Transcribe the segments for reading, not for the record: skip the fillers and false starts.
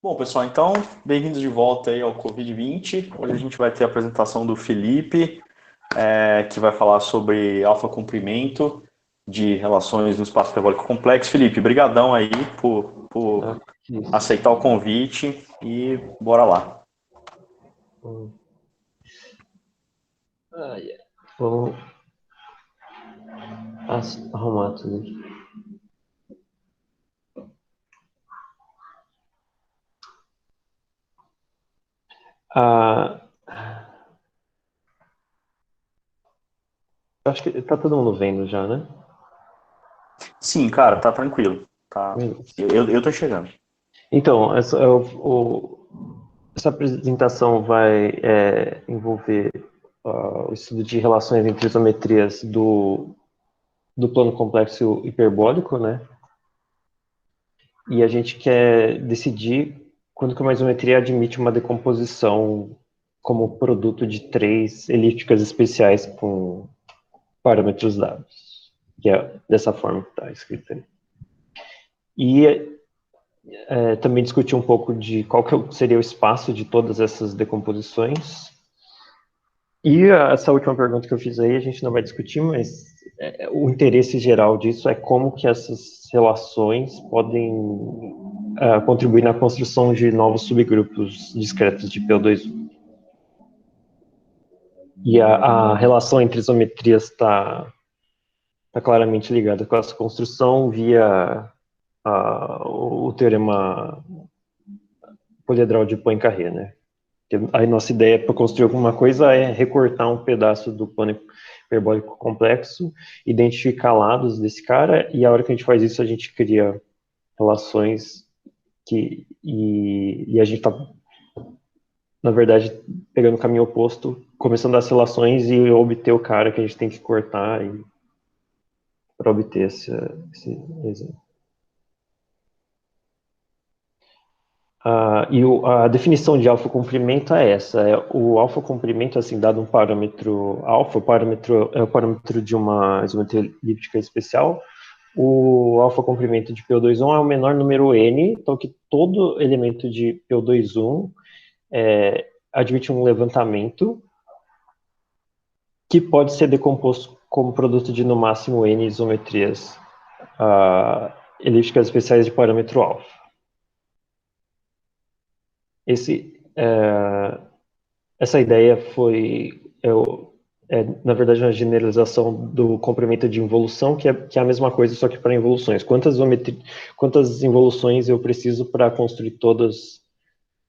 Bom, pessoal, então, bem-vindos de volta aí ao Covid-20. Hoje a gente vai ter a apresentação do Felipe, que vai falar sobre alfa-comprimento de relações no espaço hiperbólico complexo. Felipe, brigadão aí por aceitar o convite e bora lá. Vamos arrumar tudo aqui. Acho que tá todo mundo vendo já, né? Sim, cara, tá tranquilo. Tá. Eu tô chegando. Então, essa apresentação vai envolver o estudo de relações entre isometrias do plano complexo hiperbólico, né? E a gente quer decidir quando que uma isometria admite uma decomposição como produto de três elípticas especiais com parâmetros dados, que é dessa forma que está escrito aí. E também discutir um pouco de qual que seria o espaço de todas essas decomposições. E essa última pergunta que eu fiz aí, a gente não vai discutir, mas o interesse geral disso é como que essas relações podem contribuir na construção de novos subgrupos discretos de PO2. E a relação entre isometrias está claramente ligada com essa construção via o teorema poliedral de Poincaré, né? A nossa ideia para construir alguma coisa é recortar um pedaço do plano hiperbólico complexo, identificar lados desse cara, e a hora que a gente faz isso, a gente cria relações e a gente está, na verdade, pegando o caminho oposto, começando as relações e obter o cara que a gente tem que cortar para obter esse exemplo. E a definição de alfa-comprimento é essa. O alfa-comprimento, assim, dado um parâmetro alfa, o parâmetro é o parâmetro de uma isometria elíptica especial. O alfa-comprimento de PO21 é o menor número n, então que todo elemento de PO21 admite um levantamento que pode ser decomposto como produto de, no máximo, n isometrias elípticas especiais de parâmetro alfa. Essa ideia foi, na verdade, uma generalização do comprimento de involução, que é a mesma coisa, só que para involuções. Quantas involuções eu preciso para construir todas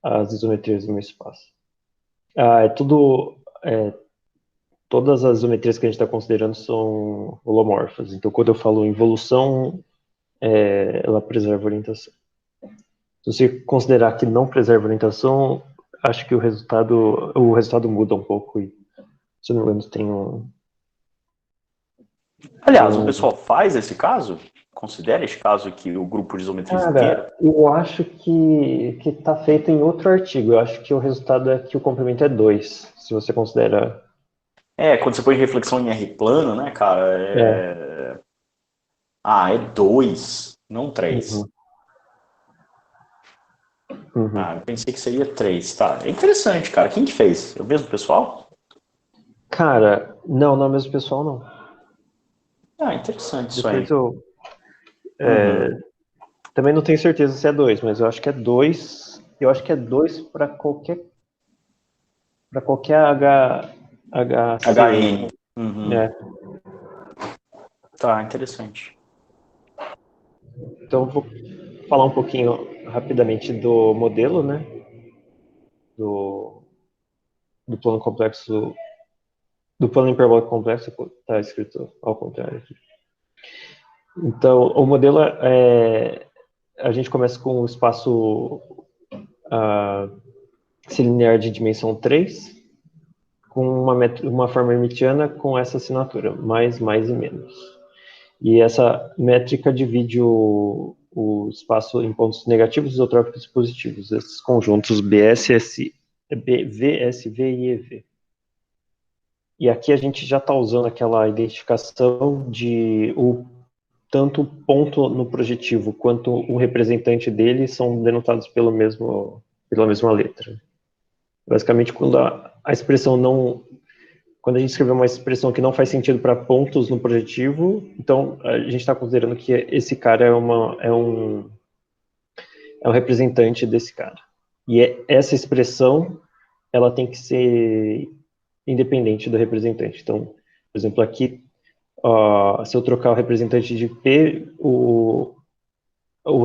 as isometrias do meu espaço? Todas as isometrias que a gente está considerando são holomorfas. Então, quando eu falo involução, ela preserva a orientação. Se você considerar que não preserva a orientação, acho que o resultado muda um pouco. E, se não me engano, tem um... Aliás, o pessoal faz esse caso? Considera esse caso aqui o grupo de isometrias inteiro? Cara, eu acho que está feito em outro artigo. Eu acho que o resultado é que o comprimento é 2, se você considera... Quando você põe reflexão em R plano, né, cara, é 2, não 3. Eu pensei que seria 3, tá. É interessante, cara. Quem que fez? É o mesmo pessoal? Cara, não é o mesmo pessoal, não. Interessante isso aí. Depois eu... Também não tenho certeza se é 2, mas eu acho que é 2. Eu acho que é 2 para qualquer HC. HN. Tá, interessante. Então, eu vou falar um pouquinho rapidamente do modelo, né? Do plano complexo, do plano hiperbólico complexo, está escrito ao contrário aqui. Então, o modelo a gente começa com um espaço linear de dimensão 3, com uma forma hermitiana com essa assinatura, mais e menos. E essa métrica divide o espaço em pontos negativos, isotrópicos e positivos, esses conjuntos VSV e EV. E aqui a gente já está usando aquela identificação de tanto o ponto no projetivo quanto o representante dele são denotados pela mesma letra. Basicamente, quando a expressão não... Quando a gente escrever uma expressão que não faz sentido para pontos no projetivo, então a gente está considerando que esse cara é um representante desse cara. E essa expressão, ela tem que ser independente do representante. Então, por exemplo, aqui, se eu trocar o representante de P, o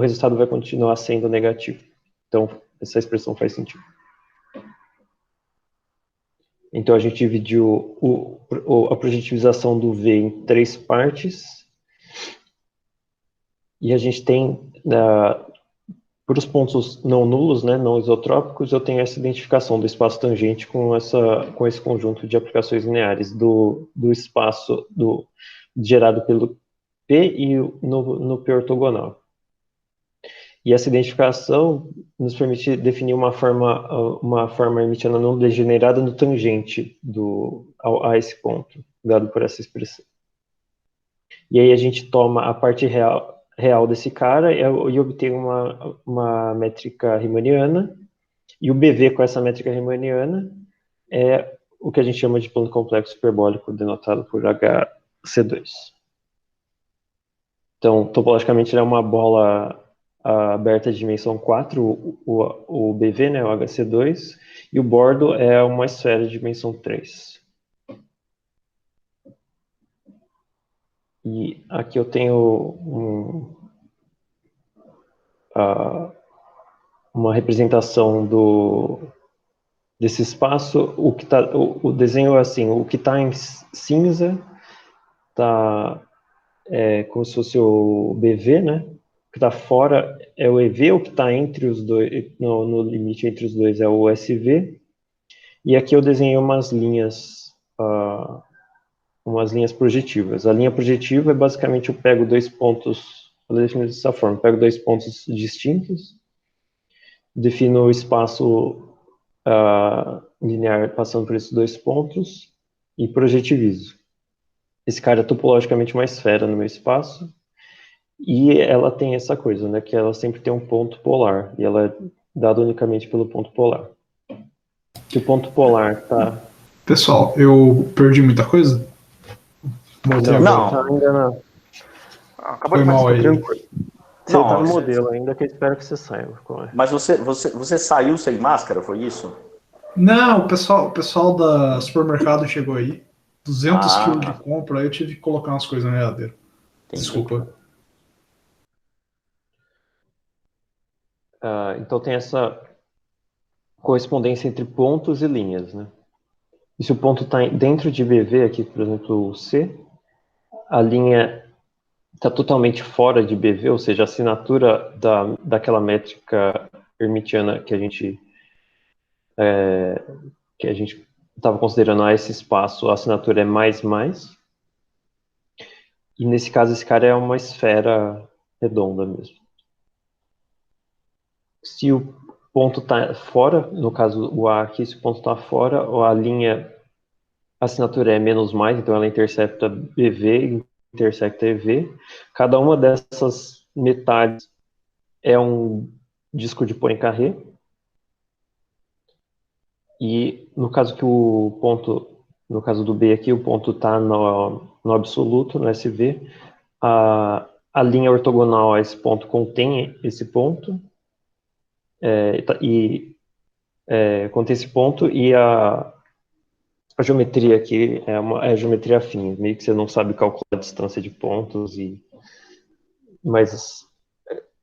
resultado vai continuar sendo negativo. Então, essa expressão faz sentido. Então, a gente dividiu a projetivização do V em 3 partes. E a gente tem, para os pontos não nulos, né, não isotrópicos, eu tenho essa identificação do espaço tangente com esse conjunto de aplicações lineares do espaço gerado pelo P e no P ortogonal. E essa identificação nos permite definir uma forma hermitiana não degenerada no tangente a esse ponto, dado por essa expressão. E aí a gente toma a parte real desse cara e obtém uma métrica riemanniana, e o BV com essa métrica riemanniana é o que a gente chama de plano complexo hiperbólico, denotado por HC2. Então, topologicamente, ele é uma bola aberta de dimensão 4, o BV, né, o HC2, e o bordo é uma esfera de dimensão 3. E aqui eu tenho uma representação desse espaço. O desenho é assim: o que está em cinza está como se fosse o BV, né? O que está fora é o EV, o que está entre os dois, no limite entre os dois é o SV. E aqui eu desenhei umas linhas projetivas. A linha projetiva é basicamente eu pego 2 pontos, vou definir dessa forma: pego 2 pontos distintos, defino o espaço linear passando por esses 2 pontos e projetivizo. Esse cara é topologicamente uma esfera no meu espaço, e ela tem essa coisa, né, que ela sempre tem um ponto polar, e ela é dada unicamente pelo ponto polar. Se o ponto polar está... Pessoal, eu perdi muita coisa? Voltei agora. Tá ainda não. Acabou Foi de mal aí. Tranquilo. Você Não, está no modelo ainda, que eu espero que você saiba. Mas você saiu sem máscara, foi isso? Não, o pessoal da supermercado chegou aí. 200 quilos de Ah, compra, aí eu tive que colocar umas coisas na geladeira. entendi. Desculpa. Então tem essa correspondência entre pontos e linhas, né? E se o ponto está dentro de BV, aqui, por exemplo, o C, a linha está totalmente fora de BV, ou seja, a assinatura daquela métrica hermitiana que a gente estava considerando esse espaço, a assinatura é mais. E nesse caso, esse cara é uma esfera redonda mesmo. Se o ponto está fora, no caso o A aqui, se o ponto está fora, a assinatura é menos mais, então ela intercepta BV e intersecta EV. Cada uma dessas metades é um disco de Poincaré. E no caso no caso do B aqui, o ponto está no absoluto, no SV, a linha ortogonal a esse ponto contém esse ponto, contém esse ponto, e a geometria aqui é geometria afim, meio que você não sabe calcular a distância de pontos, mas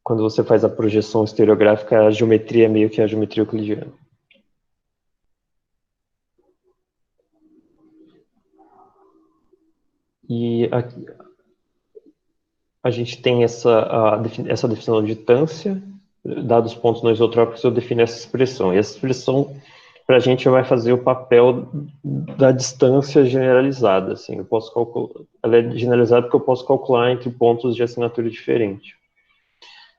quando você faz a projeção estereográfica, a geometria é meio que a geometria euclidiana. E aqui, a gente tem essa definição de distância, dados os pontos não isotrópicos, eu defino essa expressão. E essa expressão, para a gente, vai fazer o papel da distância generalizada. Assim, ela é generalizada porque eu posso calcular entre pontos de assinatura diferente.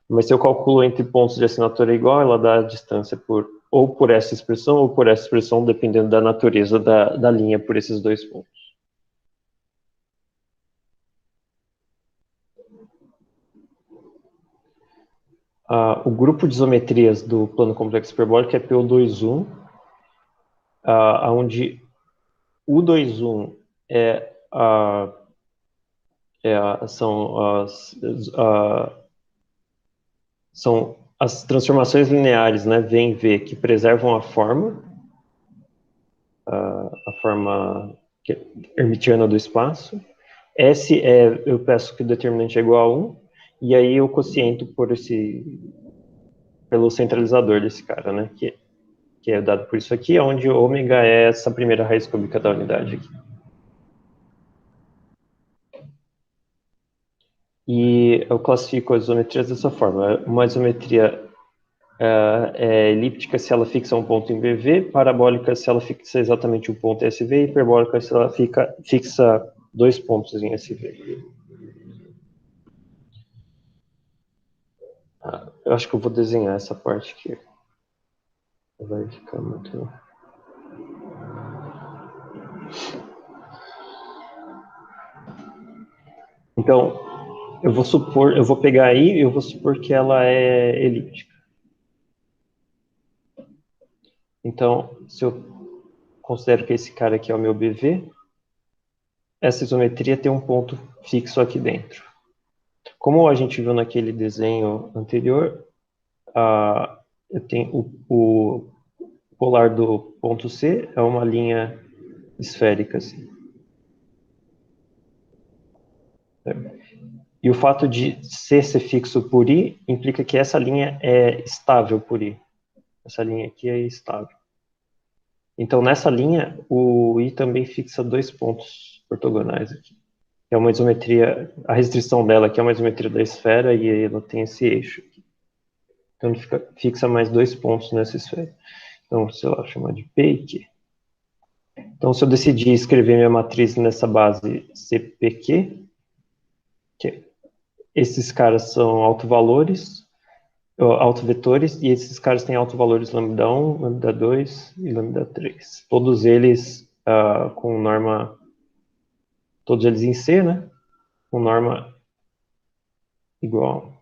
Mas se eu calculo entre pontos de assinatura igual, ela dá a distância ou por essa expressão, ou por essa expressão, dependendo da natureza da linha por esses 2 pontos. o grupo de isometrias do plano complexo hiperbólico é PO21, onde o 21 são as transformações lineares, né, V em V, que preservam a forma hermitiana do espaço. S eu peço que o determinante é igual a 1, e aí eu quociento pelo centralizador desse cara, né, que é dado por isso aqui, onde ômega é essa primeira raiz cúbica da unidade aqui. E eu classifico as isometrias dessa forma. Uma isometria é elíptica se ela fixa um ponto em BV, parabólica se ela fixa exatamente um ponto em SV, e hiperbólica se ela fixa 2 pontos em SV. Eu acho que eu vou desenhar essa parte aqui. Vai ficar muito... Então, eu vou pegar aí e eu vou supor que ela é elíptica. Então, se eu considero que esse cara aqui é o meu BV, essa isometria tem um ponto fixo aqui dentro. Como a gente viu naquele desenho anterior, eu tenho o polar do ponto C é uma linha esférica, assim. E o fato de C ser fixo por I implica que essa linha é estável por I. Essa linha aqui é estável. Então, nessa linha, o I também fixa 2 pontos ortogonais aqui. É uma isometria, a restrição dela aqui é uma isometria da esfera e ela tem esse eixo aqui. Então, ele fixa mais 2 pontos nessa esfera. Então, sei lá, chamar de P e Q. Então, se eu decidir escrever minha matriz nessa base CPQ, esses caras são autovetores, e esses caras têm autovalores lambda 1, lambda 2 e lambda 3. Todos eles com norma, todos eles em C, né? Com norma igual.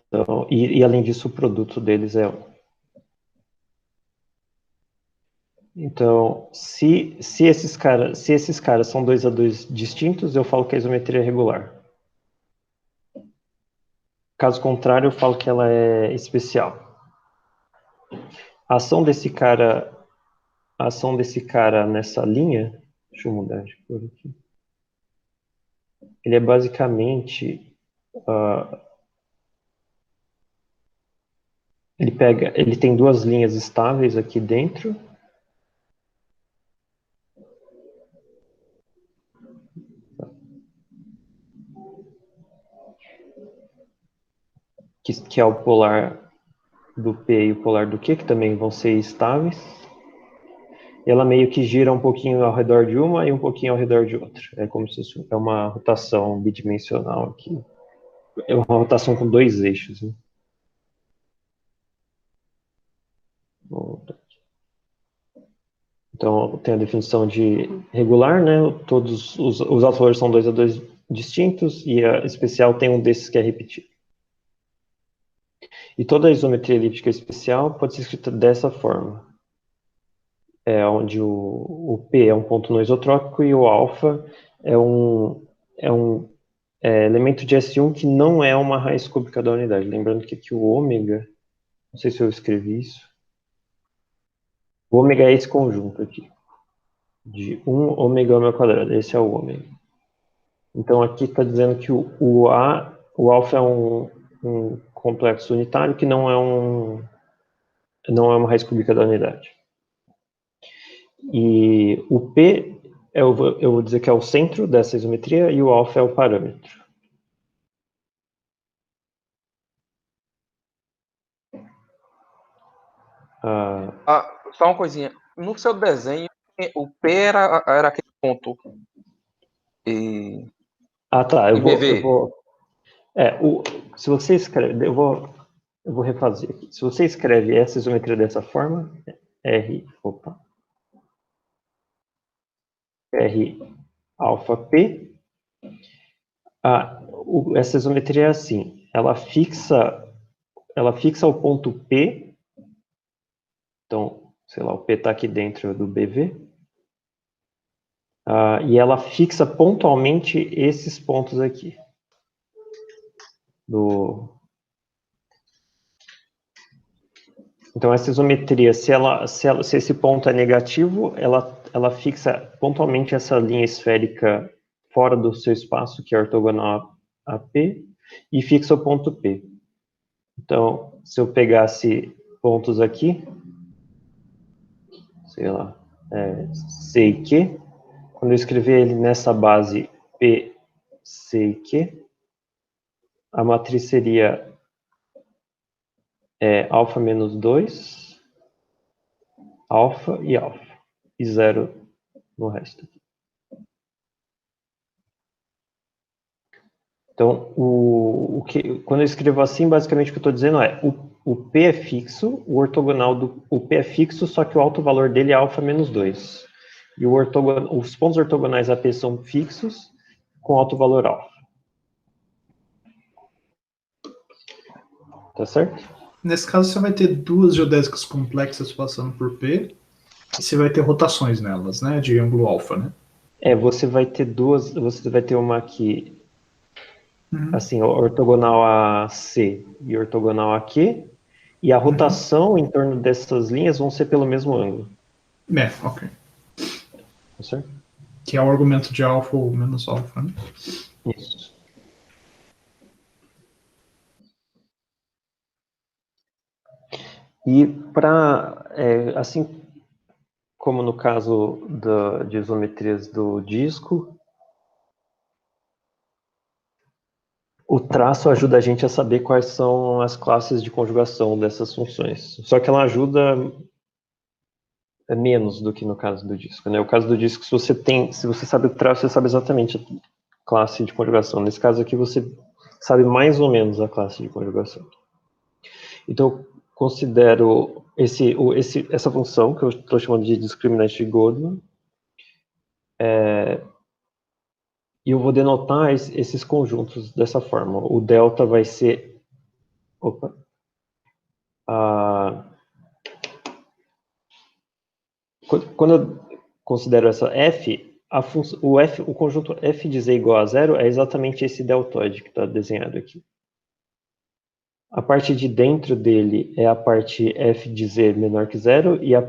Então, e além disso, o produto deles é 1. Então, se esses caras são 2 a 2 distintos, eu falo que a isometria é regular. Caso contrário, eu falo que ela é especial. A ação desse cara nessa linha, deixa eu mudar de cor aqui. Ele é basicamente ele tem 2 linhas estáveis aqui dentro. Que é o polar do P e o polar do Q, que também vão ser estáveis. E ela meio que gira um pouquinho ao redor de uma e um pouquinho ao redor de outra. É como se fosse uma rotação bidimensional aqui. É uma rotação com 2 eixos, né? Então, tem a definição de regular, né? Todos os autovalores são 2 a 2 distintos, e a especial tem um desses que é repetido. E toda a isometria elíptica especial pode ser escrita dessa forma. Onde o P é um ponto não isotrópico e o alfa é um elemento de S1 que não é uma raiz cúbica da unidade. Lembrando que aqui o ômega, não sei se eu escrevi isso, o ômega é esse conjunto aqui, de 1 ômega ao quadrado, esse é o ômega. Então aqui está dizendo que o alfa é um complexo unitário que não é uma raiz cúbica da unidade. E o P, eu vou dizer que é o centro dessa isometria, e o alfa é o parâmetro. Só uma coisinha. No seu desenho, o P era aquele ponto. Tá. Eu vou. Se você escreve, eu vou refazer aqui. Se você escreve essa isometria dessa forma, R alfa P, Essa isometria é assim, ela fixa o ponto P, então, sei lá, o P está aqui dentro do BV, e ela fixa pontualmente esses pontos aqui. Então, essa isometria, se esse ponto é negativo, ela fixa pontualmente essa linha esférica fora do seu espaço, que é ortogonal a P, e fixa o ponto P. Então, se eu pegasse pontos aqui, sei lá, C e Q, quando eu escrever ele nessa base P, C e Q, a matriz seria alfa menos 2, alfa, e 0 no resto. Então, quando eu escrevo assim, basicamente o que eu estou dizendo é, o P é fixo, o P é fixo, só que o alto valor dele é alfa menos 2. E os pontos ortogonais a P são fixos, com alto valor alfa. Tá certo? Nesse caso, você vai ter duas geodésicas complexas passando por P, e você vai ter rotações nelas, né? De ângulo alfa, né? Você vai ter uma aqui, assim, ortogonal a C e ortogonal a Q, e a rotação em torno dessas linhas vão ser pelo mesmo ângulo. Ok. Tá certo? Que é o argumento de alfa ou menos alfa, né? Isso. E assim como no caso de isometrias do disco, o traço ajuda a gente a saber quais são as classes de conjugação dessas funções. Só que ela ajuda menos do que no caso do disco, né? O caso do disco, se você sabe o traço, você sabe exatamente a classe de conjugação. Nesse caso aqui, você sabe mais ou menos a classe de conjugação. Então, eu considero essa função, que eu estou chamando de discriminante de Goldman, e eu vou denotar esses conjuntos dessa forma. O delta vai ser... Quando eu considero essa f, o conjunto f de z igual a zero é exatamente esse deltoide que está desenhado aqui. A parte de dentro dele é a parte f de z menor que zero, e a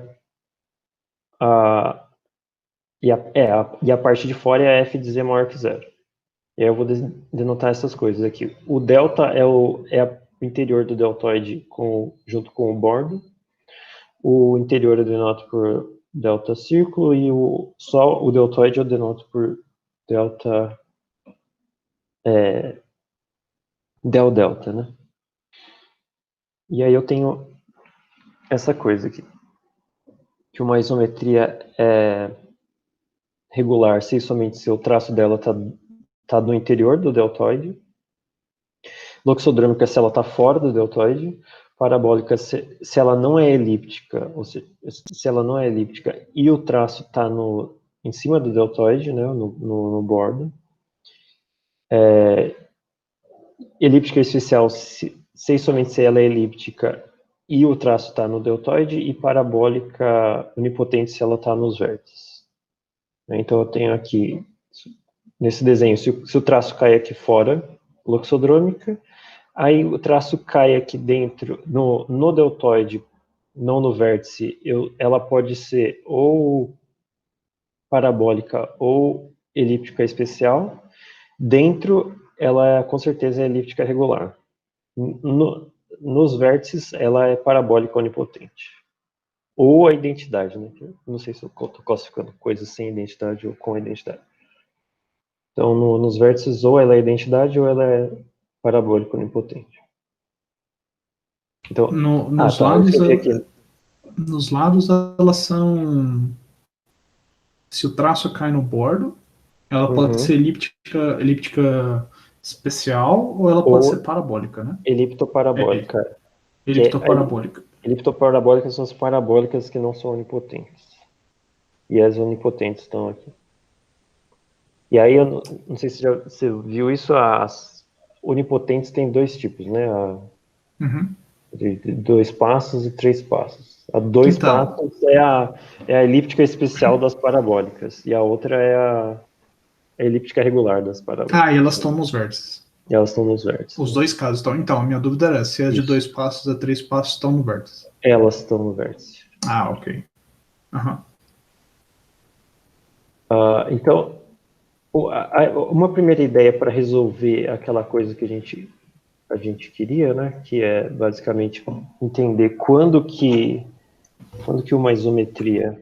parte de fora é a f de z maior que zero. E aí eu vou denotar essas coisas aqui. O delta é o interior do deltoide junto com o bordo. O interior eu denoto por delta círculo, e só o deltoide eu denoto por delta del delta, né? E aí eu tenho essa coisa aqui, que uma isometria é regular se somente se o traço dela tá no interior do deltoide, loxodrômica se ela está fora do deltoide, parabólica se ela não é elíptica, ou seja, se ela não é elíptica e o traço está em cima do deltoide, né, no bordo. Elíptica especial se somente se ela é elíptica e o traço está no deltoide, e parabólica onipotente se ela está nos vértices. Então eu tenho aqui, nesse desenho, se o traço cai aqui fora, loxodrômica, aí o traço cai aqui dentro, no deltoide, não no vértice, ela pode ser ou parabólica ou elíptica especial. Dentro, ela com certeza é elíptica regular. Nos vértices, ela é parabólica onipotente. Ou a identidade, né? Não sei se eu estou classificando coisas sem identidade ou com identidade. Então, nos vértices, ou ela é identidade ou ela é parabólica onipotente. Então, nos lados, elas são... Se o traço cai no bordo, ela pode ser elíptica especial, ou ela pode ser parabólica, né? Eliptoparabólica. Eliptoparabólica. Eliptoparabólicas são as parabólicas que não são onipotentes. E as onipotentes estão aqui. E aí, eu não sei se você viu isso, as onipotentes têm dois tipos, né? Uhum. De 2 passos e 3 passos. A 2 Então, passos é a elíptica especial das parabólicas, e a outra é a elíptica regular das e elas parabólicas. estão nos vértices. E elas estão nos vértices. Os dois casos estão. Então, a minha dúvida era se as de Isso. 2 passos a 3 passos estão no vértice. Elas estão no vértice. Ok. Aham. Então, uma primeira ideia para resolver aquela coisa que a gente queria, né, que é basicamente entender quando que uma isometria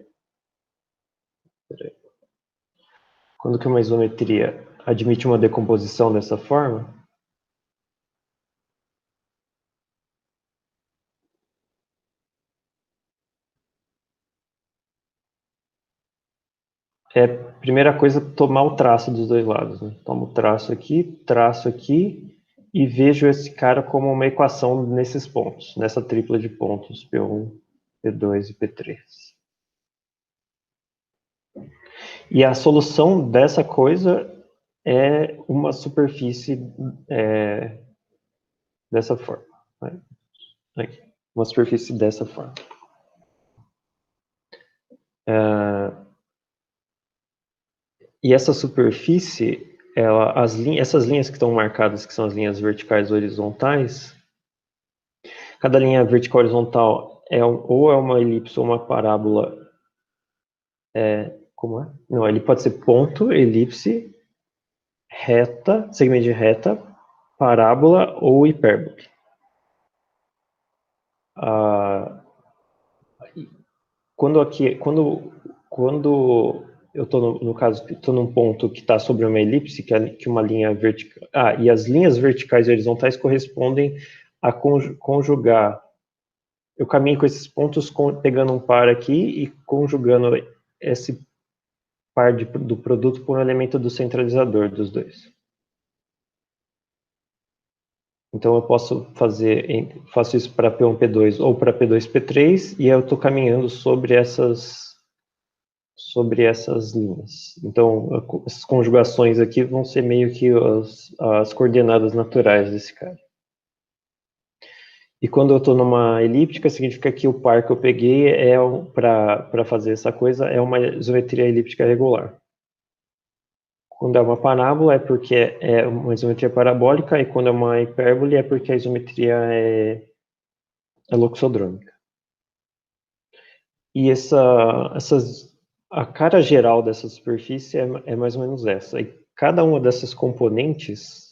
admite uma decomposição dessa forma, é a primeira coisa tomar o traço dos dois lados, né? Tomo o traço aqui, e vejo esse cara como uma equação nesses pontos, nessa tripla de pontos, P1, P2 e P3. E a solução dessa coisa é uma superfície dessa forma. Né? Aqui, uma superfície dessa forma. E essa superfície, essas linhas que estão marcadas, que são as linhas verticais horizontais, cada linha vertical horizontal ou é uma elipse ou uma parábola. Como é? Não, ele pode ser ponto, elipse, reta, segmento de reta, parábola ou hipérbole. Quando eu estou, no caso, estou num ponto que está sobre uma elipse, que uma linha vertical. E as linhas verticais e horizontais correspondem a conjugar. Eu caminho com esses pontos, pegando um par aqui e conjugando esse par do produto por um elemento do centralizador dos dois. Então eu faço isso para P1, P2 ou para P2, P3, e eu estou caminhando sobre essas linhas. Então, essas conjugações aqui vão ser meio que as coordenadas naturais desse cara. E quando eu estou numa elíptica, significa que o par que eu peguei para fazer essa coisa é uma isometria elíptica regular. Quando é uma parábola é porque é uma isometria parabólica, e quando é uma hipérbole é porque a isometria é loxodrômica. E a cara geral dessa superfície é mais ou menos essa. E cada uma dessas componentes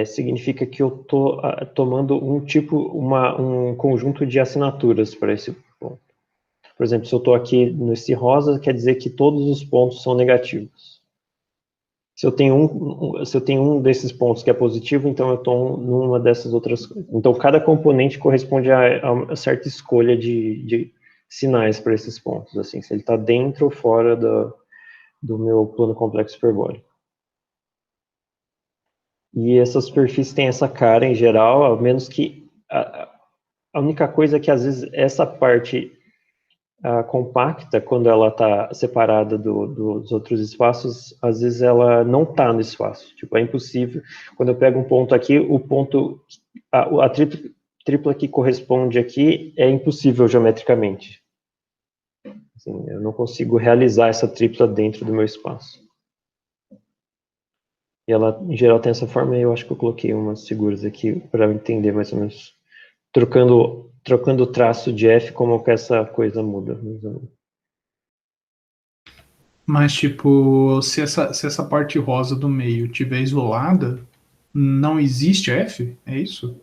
significa que eu estou tomando um conjunto de assinaturas para esse ponto. Por exemplo, se eu estou aqui nesse rosa, quer dizer que todos os pontos são negativos. Se eu tenho um desses pontos que é positivo, então eu estou numa dessas outras coisas. Então, cada componente corresponde a certa escolha de sinais para esses pontos, assim, se ele está dentro ou fora do meu plano complexo hiperbólico. E essa superfície tem essa cara em geral, ao menos que a única coisa é que às vezes essa parte compacta, quando ela está separada dos outros espaços, às vezes ela não está no espaço. Tipo, é impossível. Quando eu pego um ponto aqui, a tripla que corresponde aqui é impossível geometricamente. Assim, eu não consigo realizar essa tripla dentro do meu espaço. E ela, em geral, tem essa forma, e eu acho que eu coloquei umas figuras aqui para entender mais ou menos, trocando o traço de F, como que essa coisa muda. Mas, tipo, se essa parte rosa do meio tiver isolada, não existe F? É isso?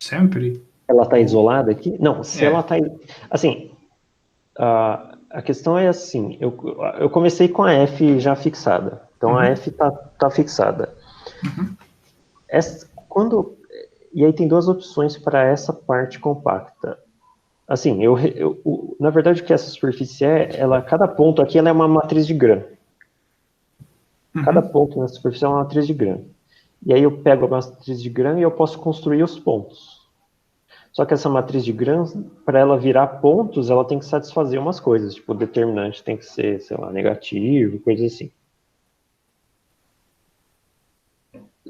Sempre? Ela está isolada aqui? Não, se ela É. está... Assim, a questão é assim, eu comecei com a F já fixada. Então, a F tá fixada. Uhum. E aí tem duas opções para essa parte compacta. Assim, na verdade, o que essa superfície cada ponto aqui ela é uma matriz de Gram. Cada ponto na superfície é uma matriz de Gram. E aí eu pego a matriz de Gram e eu posso construir os pontos. Só que essa matriz de Gram, para ela virar pontos, ela tem que satisfazer umas coisas, tipo, o determinante tem que ser, sei lá, negativo, coisa assim.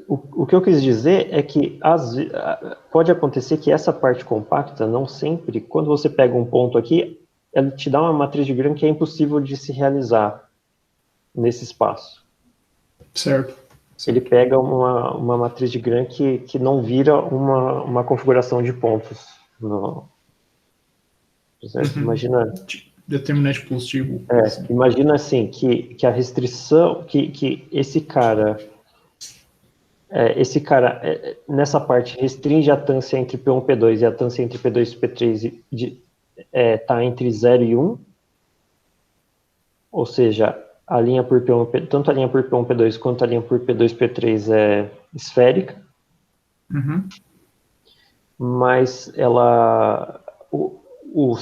O que eu quis dizer é que pode acontecer que essa parte compacta, não sempre, quando você pega um ponto aqui, ela te dá uma matriz de Gram que é impossível de se realizar nesse espaço. Certo. Ele pega uma matriz de Gram que não vira uma configuração de pontos. Certo? Imagina... Determinante positivo. Imagina assim, que a restrição, que esse cara... nessa parte, restringe a tância entre P1 e P2 e a tância entre P2 e P3 está entre 0 e 1, ou seja, a linha por P1, tanto a linha por P1 P2 quanto a linha por P2 P3 é esférica, mas ela, o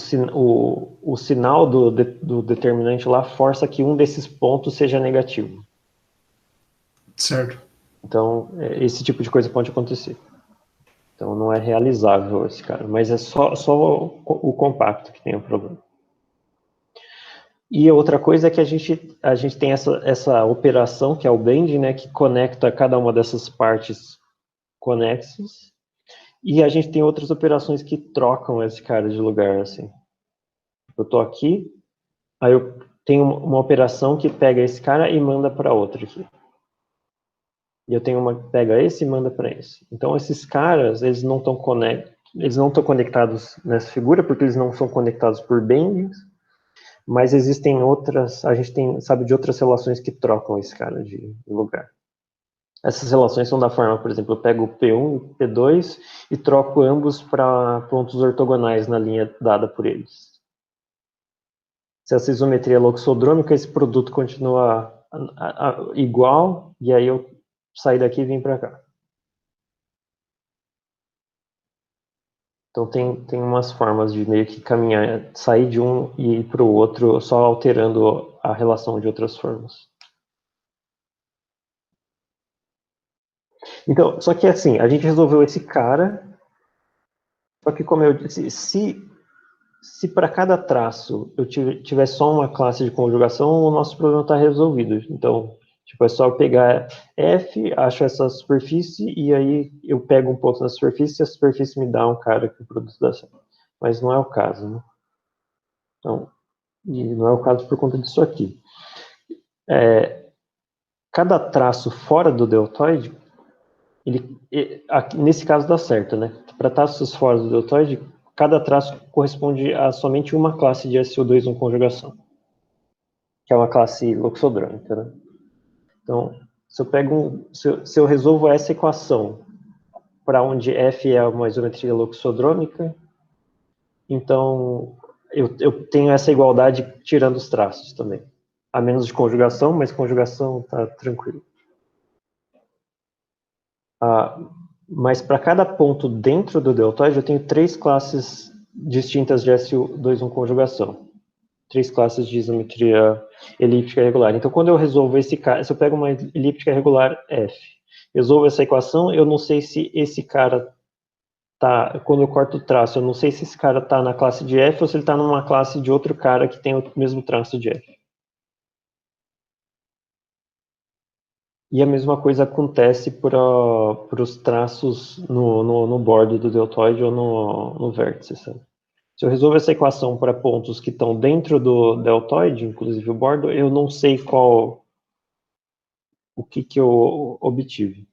sinal do determinante lá força que um desses pontos seja negativo. Certo. Então, esse tipo de coisa pode acontecer. Então, não é realizável esse cara, mas é só o compacto que tem o problema. E outra coisa é que a gente tem essa operação, que é o blend, né, que conecta cada uma dessas partes conexas, e a gente tem outras operações que trocam esse cara de lugar, assim. Eu estou aqui, aí eu tenho uma operação que pega esse cara e manda para outro aqui. E eu tenho uma que pega esse e manda para esse. Então, esses caras, eles não estão conectados nessa figura, porque eles não são conectados por bendings, mas existem outras, a gente sabe de outras relações que trocam esse cara de lugar. Essas relações são da forma, por exemplo, eu pego o P1 e o P2 e troco ambos para pontos ortogonais na linha dada por eles. Se essa isometria é loxodrômica, esse produto continua igual, e aí eu sair daqui e vim para cá. Então tem umas formas de meio que caminhar, sair de um e ir para o outro, só alterando a relação de outras formas. Então, só que assim, a gente resolveu esse cara, só que como eu disse, se para cada traço eu tiver só uma classe de conjugação, o nosso problema está resolvido. Então, tipo, é só eu pegar F, acho essa superfície, e aí eu pego um ponto na superfície, e a superfície me dá um cara que o produto dá certo. Mas não é o caso, né? Então, e não é o caso por conta disso aqui. Cada traço fora do deltoide, nesse caso dá certo, né? Para traços fora do deltoide, cada traço corresponde a somente uma classe de SO2 em conjugação, que é uma classe loxodrômica, né? Então, se eu resolvo essa equação para onde F é uma isometria loxodrômica, então eu tenho essa igualdade tirando os traços também. A menos de conjugação, mas conjugação tá tranquilo. Mas para cada ponto dentro do deltoide, eu tenho 3 classes distintas de SO2 conjugação. 3 classes de isometria elíptica regular. Então, quando eu resolvo esse cara, se eu pego uma elíptica regular F, resolvo essa equação, eu não sei se esse cara tá, quando eu corto o traço, eu não sei se esse cara está na classe de F ou se ele está numa classe de outro cara que tem o mesmo traço de F. E a mesma coisa acontece para os traços no bordo do deltoide ou no vértice, sabe? Se eu resolvo essa equação para pontos que estão dentro do deltoide, inclusive o bordo, eu não sei o que eu obtive.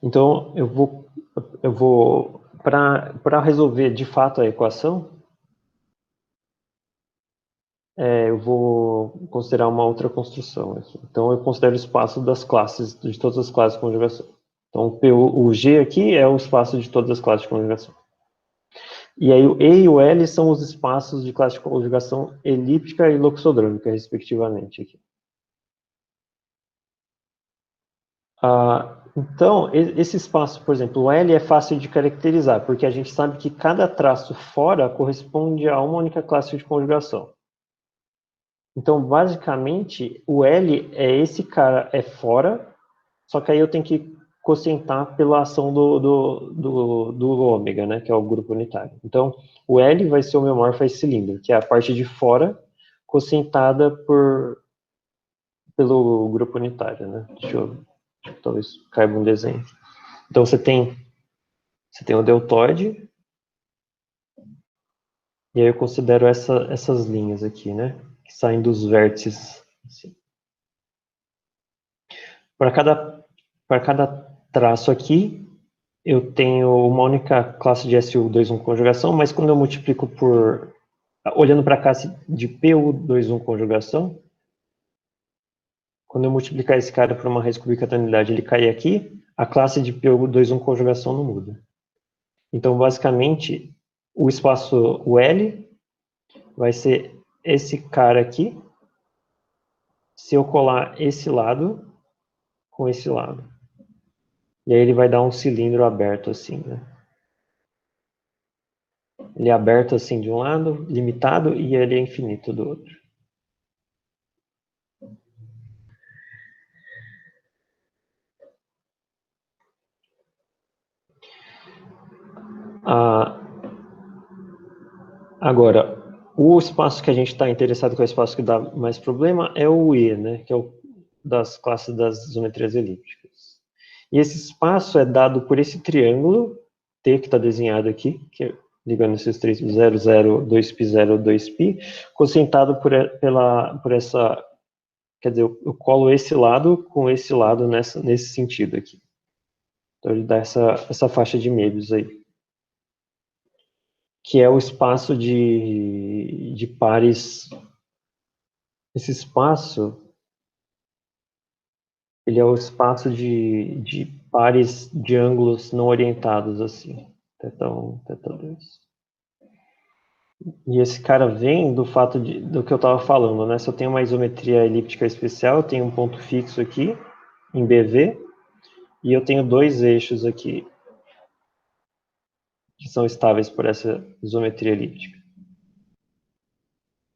Então, eu vou para resolver de fato a equação, eu vou considerar uma outra construção aqui. Então, eu considero o espaço das classes, de todas as classes de conjugação. Então, o G aqui é o espaço de todas as classes de conjugação. E aí, o E e o L são os espaços de classe de conjugação elíptica e loxodrômica, respectivamente. Aqui. Então, esse espaço, por exemplo, o L é fácil de caracterizar, porque a gente sabe que cada traço fora corresponde a uma única classe de conjugação. Então, basicamente, o L é esse cara fora, só que aí eu tenho que quocientar pela ação do ômega, né, que é o grupo unitário. Então, o L vai ser homeomorfo a esse cilindro, que é a parte de fora quocientada pelo grupo unitário, né? Deixa eu talvez caiba um desenho. Então, você tem o deltoide, e aí eu considero essas linhas aqui, né, que saem dos vértices. Assim. Para cada traço aqui, eu tenho uma única classe de SU21 conjugação, mas quando eu multiplico olhando para a classe de PU21 conjugação, quando eu multiplicar esse cara por uma raiz cúbica da unidade, ele cair aqui, a classe de PU21 conjugação não muda. Então, basicamente, o espaço L vai ser esse cara aqui, se eu colar esse lado com esse lado. E aí ele vai dar um cilindro aberto assim, né? Ele é aberto assim de um lado, limitado, e ele é infinito do outro. Agora, o espaço que a gente está interessado, que é o espaço que dá mais problema, é o E, né? Que é o das classes das isometrias elípticas. E esse espaço é dado por esse triângulo T que está desenhado aqui, que é ligando esses três, 0, 0, 2π, 0, 2π, cocientado por essa, quer dizer, eu colo esse lado com esse lado nesse sentido aqui. Então ele dá essa faixa de Möbius aí, que é o espaço de pares. Esse espaço, ele é o espaço de pares de ângulos não orientados, assim. Θ1, θ2. E esse cara vem do fato do que eu estava falando, né? Se eu tenho uma isometria elíptica especial, eu tenho um ponto fixo aqui, em BV, e eu tenho dois eixos aqui, que são estáveis por essa isometria elíptica.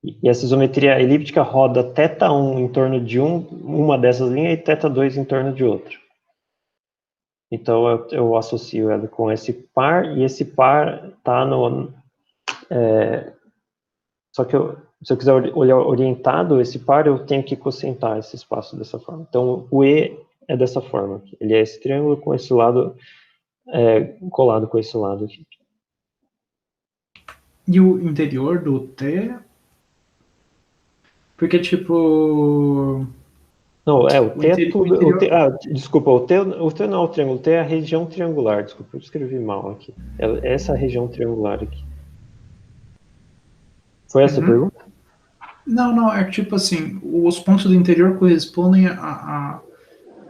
E essa isometria elíptica roda θ1 em torno de uma dessas linhas e θ2 em torno de outra. Então eu associo ela com esse par, e esse par está no... só que se eu quiser olhar orientado esse par, eu tenho que cocientar esse espaço dessa forma. Então o E é dessa forma. Ele é esse triângulo com esse lado colado com esse lado aqui. E o interior do T? Porque, tipo... Não, o T é tudo... interior... desculpa, o T não é o triângulo, o T é a região triangular. Desculpa, eu escrevi mal aqui. É essa região triangular aqui. Foi essa a pergunta? Não, é tipo assim, os pontos do interior correspondem a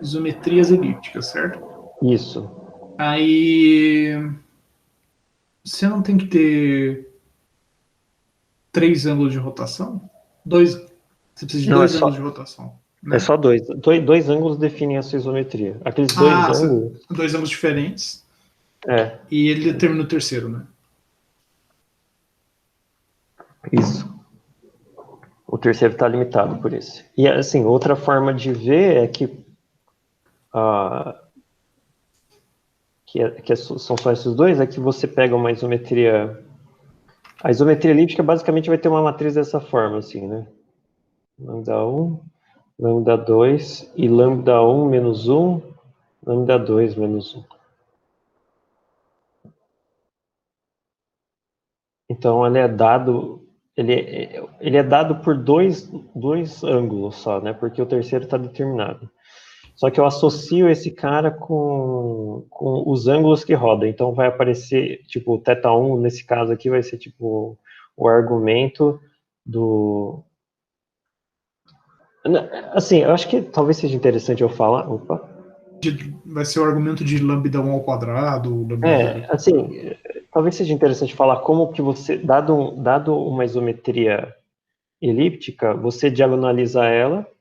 isometrias elípticas, certo? Isso. Aí você não tem que ter 3 ângulos de rotação? Você precisa de 2 ângulos de rotação. Né? É só dois. Dois ângulos definem a sua isometria. Aqueles dois ângulos... 2 ângulos diferentes. É. E ele determina o terceiro, né? Isso. O terceiro está limitado por esse. E, assim, outra forma de ver é que são só esses dois, é que você pega uma isometria... A isometria elíptica basicamente vai ter uma matriz dessa forma, assim, né? Lambda 1, lambda 2 e lambda 1 menos 1, lambda 2 menos 1. Então, ele é dado por dois ângulos só, né? Porque o terceiro está determinado. Só que eu associo esse cara com os ângulos que rodam. Então vai aparecer, tipo, θ1, nesse caso aqui, vai ser tipo o argumento do... Assim, eu acho que talvez seja interessante eu falar... Opa. Vai ser o argumento de lambda 1 ao quadrado, lambda assim, talvez seja interessante falar como que você, dado uma isometria elíptica, você diagonaliza ela.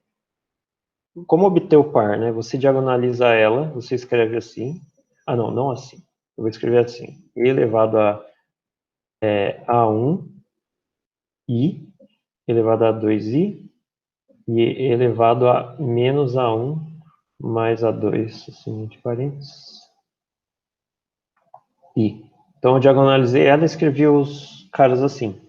Como obter o par, né? Você diagonaliza ela, você escreve assim. Não assim. Eu vou escrever assim. E elevado a A1, I, elevado a 2I, e elevado a menos A1, mais A2, assim, de parênteses. I. Então, eu diagonalizei ela e escrevi os caras assim.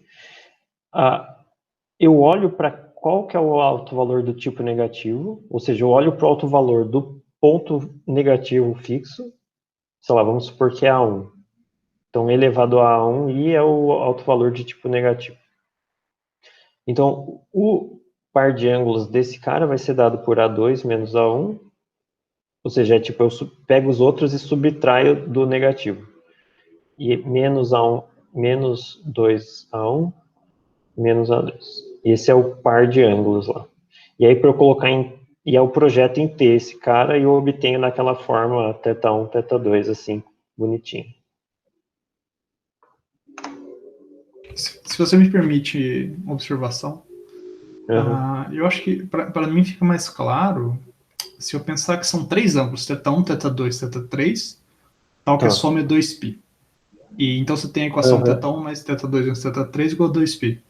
Eu olho para qual que é o alto-valor do tipo negativo, ou seja, eu olho para o alto-valor do ponto negativo fixo, sei lá, vamos supor que é A1. Então, elevado a A1, I é o alto-valor de tipo negativo. Então, o par de ângulos desse cara vai ser dado por A2 menos A1, ou seja, é tipo, eu pego os outros e subtraio do negativo. E menos A1, menos 2A1, menos A2. Esse é o par de ângulos lá. E aí, para eu colocar em... E é o projeto em T esse cara, e eu obtenho naquela forma θ1, θ2, assim, bonitinho. Se você me permite uma observação, Uhum. eu acho que para mim fica mais claro se eu pensar que são três ângulos, θ1, θ2, θ3, tal que a Tá. soma é 2π. E então você tem a equação Uhum. θ1 mais θ2 menos θ3 igual a 2π.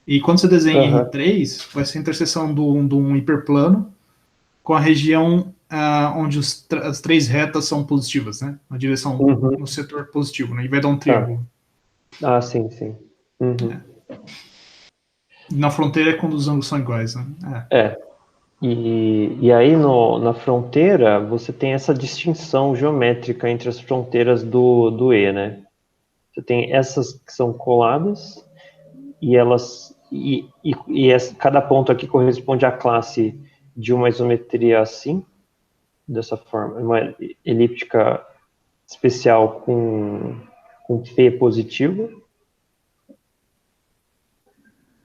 E quando você desenha Uhum. R3, vai ser a interseção de um hiperplano com a região onde as três retas são positivas, né? Na direção, Uhum. no setor positivo, né? E vai dar um Tá. triângulo. Ah, sim, sim. Uhum. Na fronteira é quando os ângulos são iguais, né? É. E aí na fronteira você tem essa distinção geométrica entre as fronteiras do E, né? Você tem essas que são coladas e elas cada ponto aqui corresponde à classe de uma isometria assim, dessa forma, uma elíptica especial com P positivo,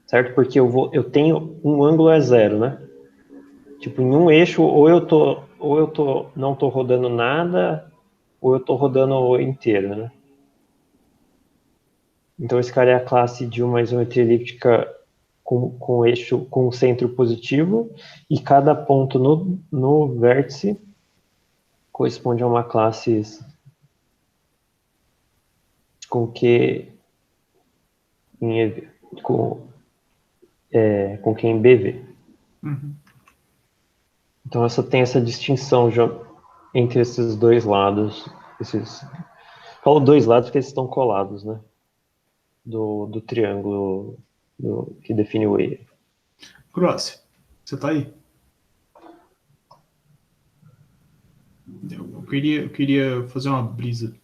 certo? Porque eu tenho um ângulo é zero, né? Tipo, em um eixo, ou eu não tô rodando nada, ou eu tô rodando inteiro, né? Então, esse cara é a classe de uma isometria elíptica com eixo, com centro positivo, e cada ponto no vértice corresponde a uma classe com Q em EV, com Q em BV. Uhum. Então, tem essa distinção já entre esses dois lados. Falo dois lados porque eles estão colados, né? Do triângulo que define o E. Croácia, você tá aí? Eu queria fazer uma brisa.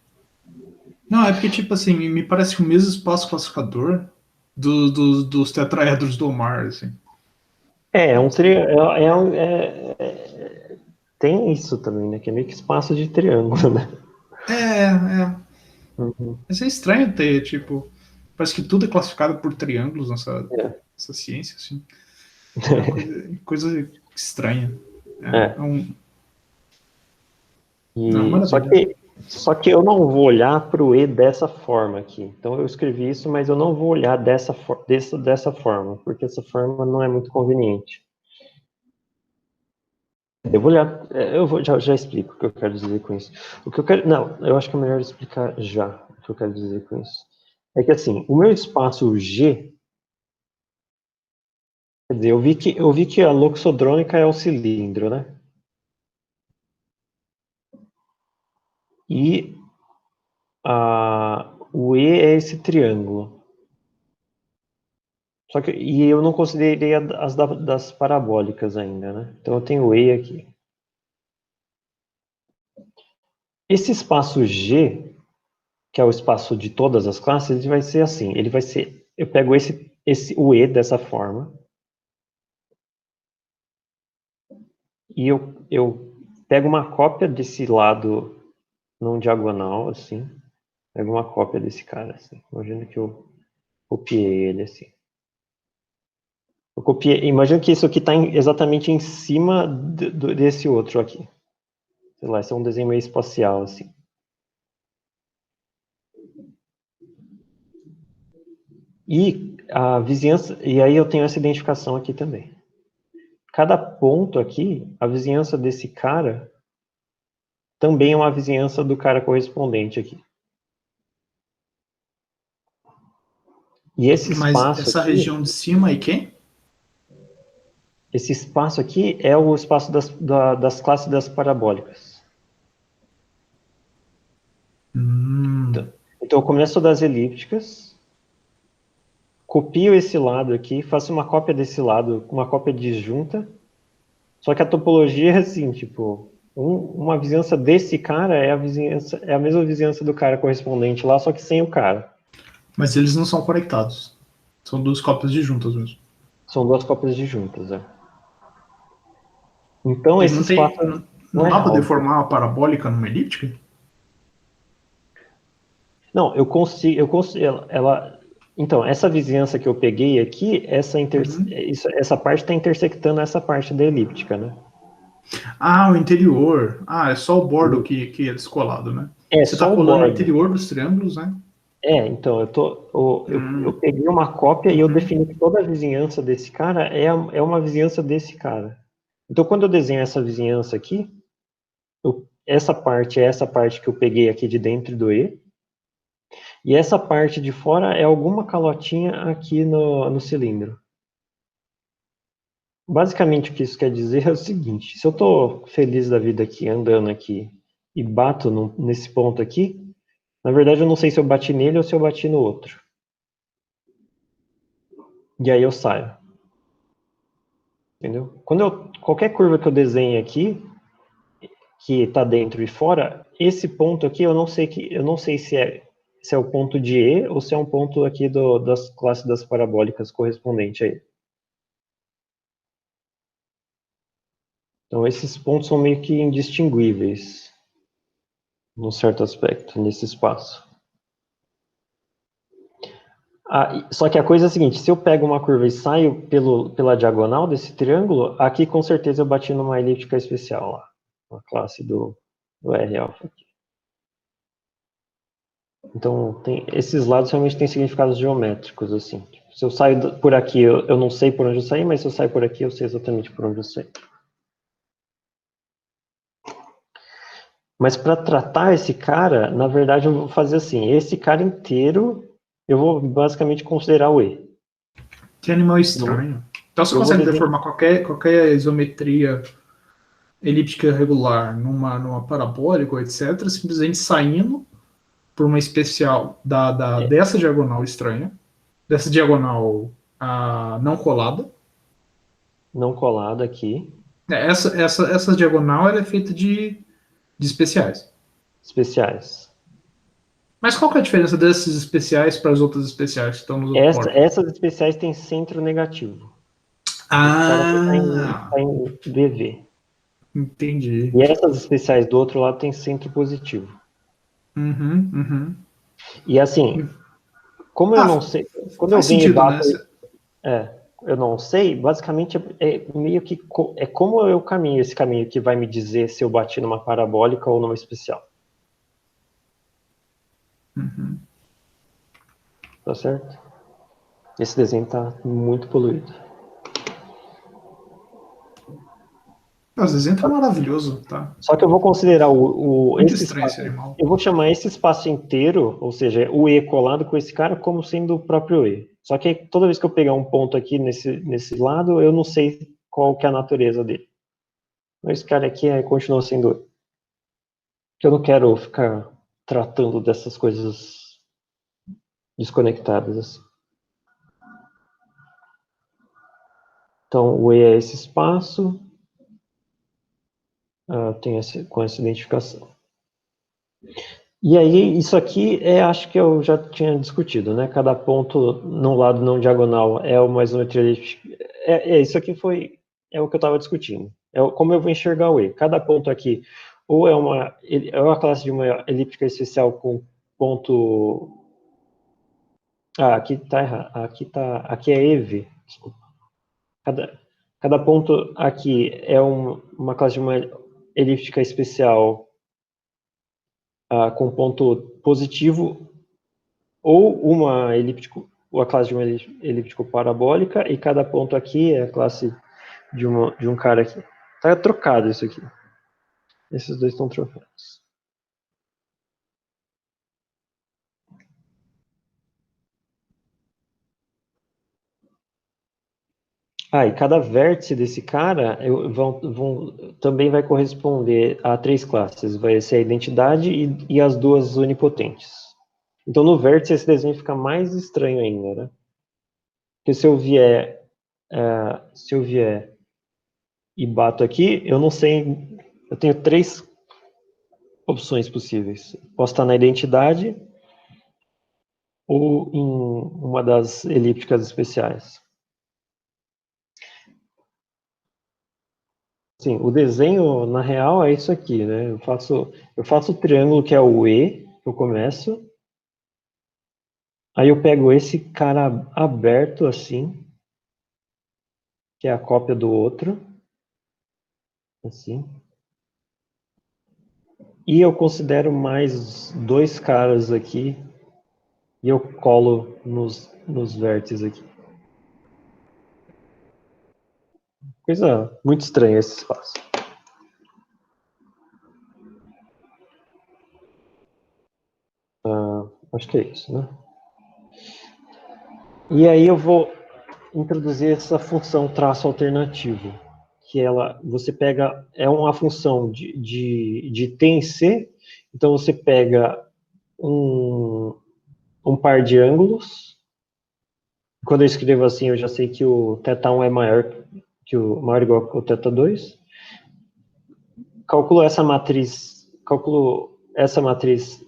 Não, é porque, tipo assim, me parece que o mesmo espaço classificador dos tetraedros do Omar, assim. É um tri... Tem isso também, né? Que é meio que espaço de triângulo, né? É. Uhum. Mas é estranho ter, tipo, parece que tudo é classificado por triângulos É. nessa ciência, assim. É uma coisa estranha. É É. um, não, E, maravilha. só que eu não vou olhar para o E dessa forma aqui. Então eu escrevi isso, mas eu não vou olhar dessa forma, porque essa forma não é muito conveniente. Eu vou olhar, já explico o que eu quero dizer com isso. Não, eu acho que é melhor explicar já o que eu quero dizer com isso. É que assim, o meu espaço G, quer dizer, eu vi que a loxodrônica é o cilindro, né? E o E é esse triângulo. E eu não considerei as das parabólicas ainda, né? Então eu tenho o E aqui. Esse espaço G, que é o espaço de todas as classes, ele vai ser assim. Ele vai ser, eu pego o E dessa forma e eu pego uma cópia desse lado num diagonal, assim. Pego uma cópia desse cara, assim. Imagina que eu copiei ele, assim. Eu copiei, imagina que isso aqui está exatamente em cima desse outro aqui. Sei lá, esse é um desenho meio espacial, assim. E a vizinhança, e aí eu tenho essa identificação aqui também. Cada ponto aqui, a vizinhança desse cara também é uma vizinhança do cara correspondente aqui. E esse Mas espaço essa aqui, região de cima aí, quem? esse espaço aqui é o espaço das classes das parabólicas. Então eu começo das elípticas, copio esse lado aqui, faço uma cópia desse lado, uma cópia disjunta, só que a topologia é assim, tipo, uma vizinhança desse cara é a mesma vizinhança do cara correspondente lá, só que sem o cara. Mas eles não são conectados. São duas cópias disjuntas mesmo. São duas cópias disjuntas, é. Então E esse espaço não é dá para real. deformar uma parabólica numa elíptica? Não, eu consigo, então, essa vizinhança que eu peguei aqui, essa parte está intersectando essa parte da elíptica, né? Ah, o interior. Ah, é só o bordo que é descolado, né? É Você está só o colando o bordo. interior dos triângulos, né? Então, eu peguei uma cópia e eu defini que toda a vizinhança desse cara é uma vizinhança desse cara. Então, quando eu desenho essa vizinhança aqui, essa parte é essa parte que eu peguei aqui de dentro do E, e essa parte de fora é alguma calotinha aqui no cilindro. Basicamente, o que isso quer dizer é o seguinte: se eu estou feliz da vida aqui, andando aqui, e bato nesse ponto aqui, na verdade eu não sei se eu bati nele ou se eu bati no outro. E aí eu saio. Entendeu? Qualquer curva que eu desenhe aqui, que está dentro e fora, esse ponto aqui eu não sei se é o ponto de E ou se é um ponto aqui das classes das parabólicas correspondente a ele. Então esses pontos são meio que indistinguíveis, num certo aspecto, nesse espaço. Só que a coisa é a seguinte: se eu pego uma curva e saio pela diagonal desse triângulo, aqui com certeza eu bati numa elíptica especial lá, uma classe do R alfa. Então, esses lados realmente têm significados geométricos, assim. Se eu saio por aqui, eu não sei por onde eu saí, mas se eu saio por aqui, eu sei exatamente por onde eu saí. Mas para tratar esse cara, na verdade, eu vou fazer assim: esse cara inteiro, eu vou basicamente considerar o E. Que animal estranho. Então você eu vou consegue desenhar. deformar qualquer isometria elíptica regular numa parabólica, ou etc., simplesmente saindo por uma especial dessa diagonal estranha, dessa diagonal não colada. Não colado aqui. Essa diagonal ela é feita de especiais. Especiais. Mas qual que é a diferença desses especiais para as outras especiais que estão nos outros bordos? Essas especiais têm centro negativo. Esse cara aqui Ah, tá em VV. entendi. E essas especiais do outro lado têm centro positivo. Uhum, uhum. E assim, como eu não sei, quando eu Faz venho e sentido, né? bato, eu não sei, basicamente meio que é como eu caminho esse caminho que vai me dizer se eu bati numa parabólica ou numa especial. Uhum. Tá certo? Esse desenho tá muito poluído. Nossa, o desenho tá maravilhoso, tá? Só que eu vou considerar Muito esse estranho esse espaço, animal. eu vou chamar esse espaço inteiro, ou seja, o E colado com esse cara, como sendo o próprio E. Só que toda vez que eu pegar um ponto aqui nesse lado, eu não sei qual que é a natureza dele. Então esse cara aqui continua sendo E. Que eu não quero ficar tratando dessas coisas desconectadas assim. Então o E é esse espaço, com essa identificação. E aí, isso aqui acho que eu já tinha discutido, né? Cada ponto no lado não diagonal é uma isometria elíptica. Isso aqui é o que eu estava discutindo. Como eu vou enxergar o E. Cada ponto aqui, ou é uma classe de uma elíptica especial com ponto. Aqui está errado. Aqui é EV. Desculpa. Cada ponto aqui é uma classe de uma elíptica especial com ponto positivo ou a classe de uma elíptico parabólica, e cada ponto aqui é a classe de um cara aqui. Tá trocado isso aqui. Esses dois estão trocados. E cada vértice desse cara também vai corresponder a 3 classes. Vai ser a identidade e as duas onipotentes. Então, no vértice, esse desenho fica mais estranho ainda, né? Porque se eu vier e bato aqui, eu não sei... Eu tenho 3 opções possíveis. Posso estar na identidade ou em uma das elípticas especiais. Sim, o desenho, na real, é isso aqui, né? Eu faço o triângulo que é o E, que eu começo. Aí eu pego esse cara aberto assim, que é a cópia do outro. Assim. E eu considero mais 2 caras aqui e eu colo nos vértices aqui. Coisa muito estranha esse espaço. Acho que é isso, né? E aí eu vou introduzir essa função traço alternativo, que você pega, é uma função de T em C, então você pega um par de ângulos. Quando eu escrevo assim, eu já sei que o θ1 é maior ou igual ao θ2. Calculo essa matriz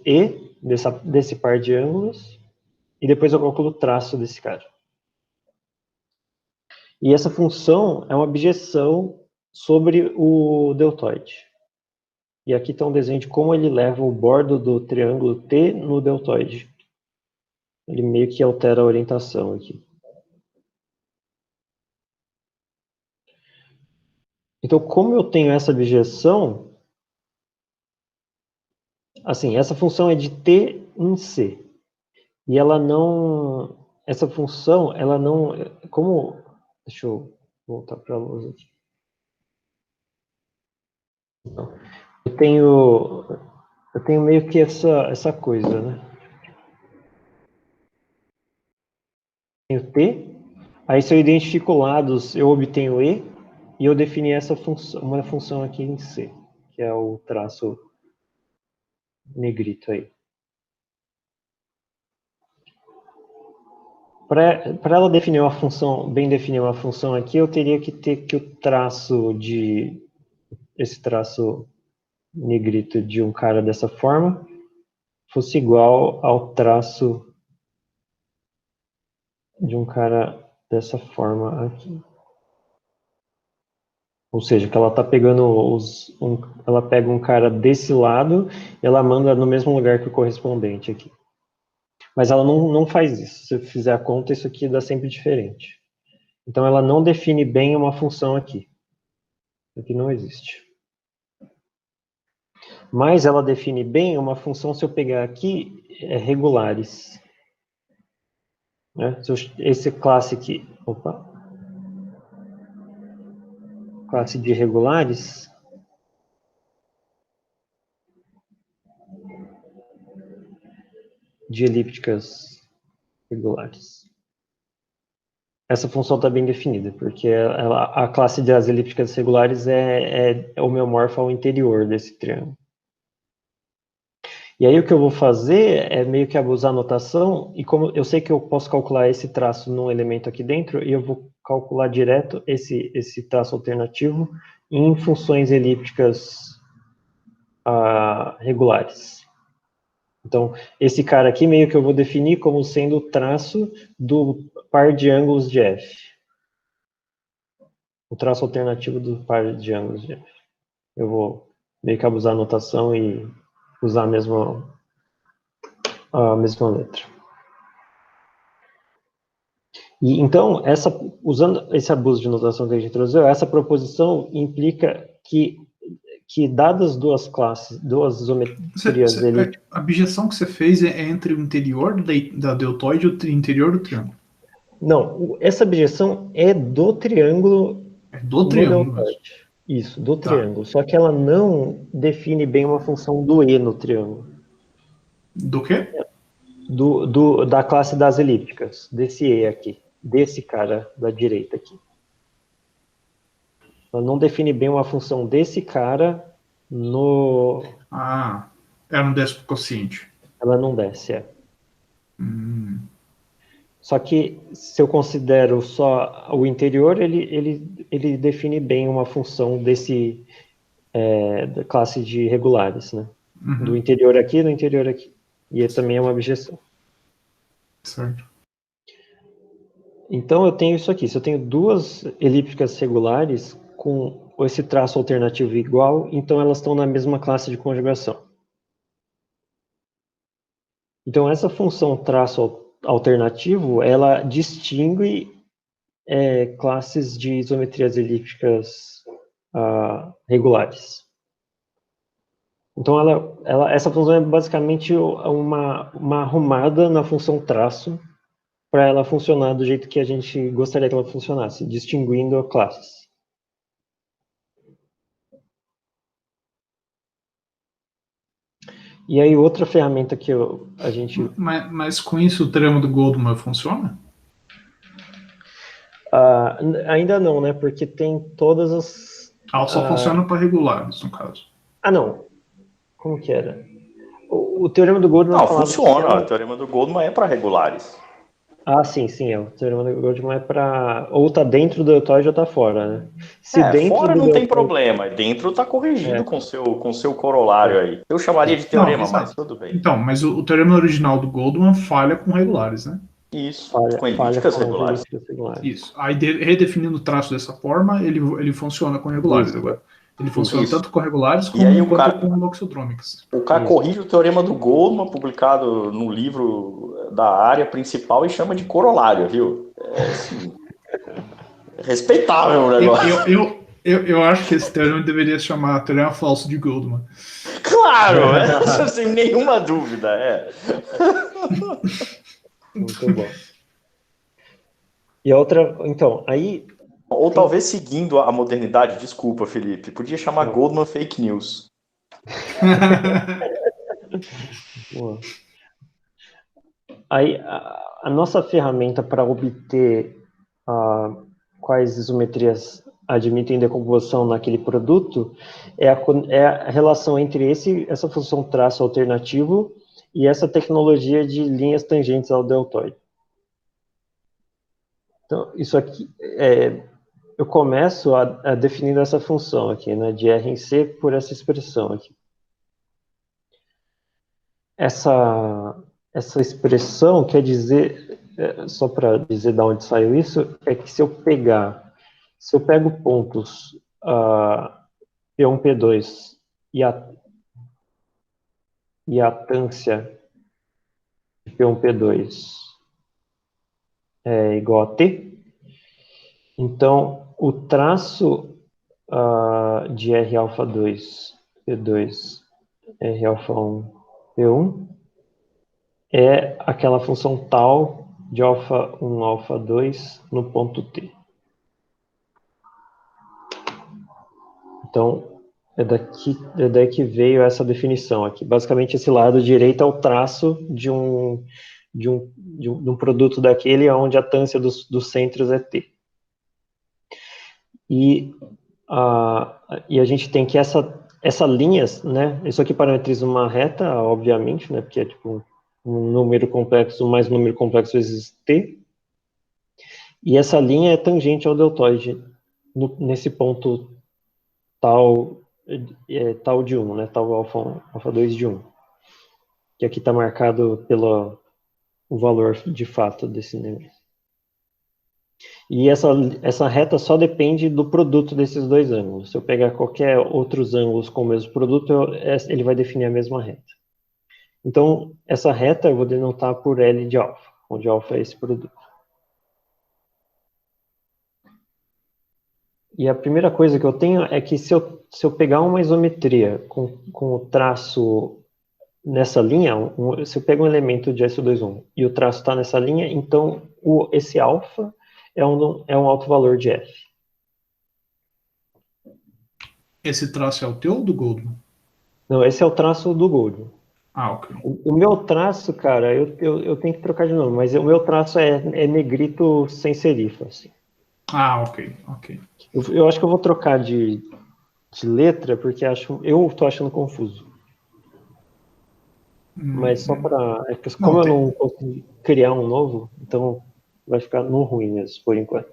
E desse par de ângulos e depois eu calculo o traço desse cara. E essa função é uma objeção sobre o deltoide. E aqui está um desenho de como ele leva o bordo do triângulo T no deltoide. Ele meio que altera a orientação aqui. Então, como eu tenho essa objeção, assim, essa função é de T em C. E ela não... Essa função, ela não... Deixa eu voltar para a luz aqui. Então, eu tenho meio que essa coisa, né? Tenho T, aí se eu identifico lados, eu obtenho E, e eu defini uma função aqui em C, que é o traço negrito aí. Para ela definir uma função, bem definir uma função aqui, eu teria que ter que esse traço negrito de um cara dessa forma fosse igual ao traço de um cara dessa forma aqui. Ou seja, que ela está pegando ela pega um cara desse lado e ela manda no mesmo lugar que o correspondente aqui. Mas ela não faz isso. Se eu fizer a conta, isso aqui dá sempre diferente. Então ela não define bem uma função aqui. Aqui não existe. Mas ela define bem uma função se eu pegar aqui regulares. Né? Esse classe aqui, classe de regulares, de elípticas regulares. Essa função está bem definida, porque a classe das elípticas regulares é homeomorfa ao interior desse triângulo. E aí o que eu vou fazer é meio que abusar a notação, e como eu sei que eu posso calcular esse traço num elemento aqui dentro, e eu vou calcular direto esse traço alternativo em funções elípticas regulares. Então, esse cara aqui meio que eu vou definir como sendo o traço do par de ângulos de F. O traço alternativo do par de ângulos de F. Eu vou meio que abusar a notação e usar a mesma letra. E então, usando esse abuso de notação que a gente introduziu, essa proposição implica que dadas duas geometrias elípticas... A objeção que você fez é entre o interior da deltoide e o interior do triângulo. Não, essa objeção é do triângulo. É do triângulo. Deltoide. Isso, do triângulo. Só que ela não define bem uma função do E no triângulo. Do quê? Da classe das elípticas, desse E aqui, desse cara da direita aqui. Ela não define bem uma função desse cara no... Ela não desce pro quociente. Ela não desce, é. Hum. Só que se eu considero só o interior, ele define bem uma função desse da classe de regulares, né? Uhum. Do interior aqui, do interior aqui. E também é uma objeção. Certo. Então eu tenho isso aqui. Se eu tenho duas elípticas regulares com esse traço alternativo igual, então elas estão na mesma classe de conjugação. Então essa função traço alternativo, ela distingue classes de isometrias elípticas regulares. Então essa função é basicamente uma arrumada na função traço para ela funcionar do jeito que a gente gostaria que ela funcionasse, distinguindo classes. E aí outra ferramenta que a gente... Mas com isso o teorema do Goldman funciona? ainda não, né? Porque tem todas as... Só funciona para regulares, no caso. Não. Como que era? O teorema do Goldman... Não, funciona. O teorema do Goldman é para regulares. Sim. O teorema do Goldman é para... Ou tá dentro do deltoide ou tá fora, né? Fora não tem problema. Dentro tá corrigido com seu corolário aí. Eu chamaria de teorema, mas tudo bem. Então, mas o teorema original do Goldman falha com regulares, né? Isso, com elípticas regulares. Isso. Aí, redefinindo o traço dessa forma, ele funciona com regulares agora. Ele funciona tanto com regulares quanto com loxodrômicas. O cara corrige o teorema do Goldman, publicado no livro da área principal, e chama de corolário, viu? Assim, respeitável o negócio. Eu acho que esse teorema deveria se chamar teorema falso de Goldman. Claro, sem nenhuma dúvida, Muito bom. E a outra, então, aí... Ou talvez seguindo a modernidade, desculpa, Felipe, podia chamar Goldman Fake News. Aí, a nossa ferramenta para obter quais isometrias admitem decomposição naquele produto é a relação entre essa função traço alternativo e essa tecnologia de linhas tangentes ao deltoide. Então, isso aqui, eu começo a definir essa função aqui, né, de R em C por essa expressão aqui. Essa expressão quer dizer, só para dizer de onde saiu isso, é que se eu pego pontos P1, P2 e a tância de P1, P2 é igual a T, então o traço de R alfa 2, P2, R alfa 1, P1 é aquela função tal de alfa 1, alfa 2 no ponto T. Então, é daí que veio essa definição aqui. Basicamente, esse lado direito é o traço de um produto daquele onde a tância dos centros é T. E a gente tem que essa linha, né? Isso aqui parametriza uma reta, obviamente, né? Porque é tipo um número complexo mais um número complexo vezes T. E essa linha é tangente ao deltoide nesse ponto tal de 1, né? Tal alfa 2 de 1. Que aqui está marcado pelo o valor de fato desse número. E essa reta só depende do produto desses dois ângulos. Se eu pegar qualquer outros ângulos com o mesmo produto, ele vai definir a mesma reta. Então, essa reta eu vou denotar por L de alfa, onde alfa é esse produto. E a primeira coisa que eu tenho é que se eu pegar uma isometria com o traço nessa linha, se eu pego um elemento de SO21 e o traço está nessa linha, então esse alfa é um alto valor de F. Esse traço é o teu ou do Goldman? Não, esse é o traço do Goldman. Ok. O meu traço, cara, eu tenho que trocar de nome, mas o meu traço é negrito sem serifa, assim. Ah, ok. Eu acho que eu vou trocar de letra, porque eu tô achando confuso. Mas só para. Como eu não consegui criar um novo, então vai ficar no ruim mesmo, por enquanto.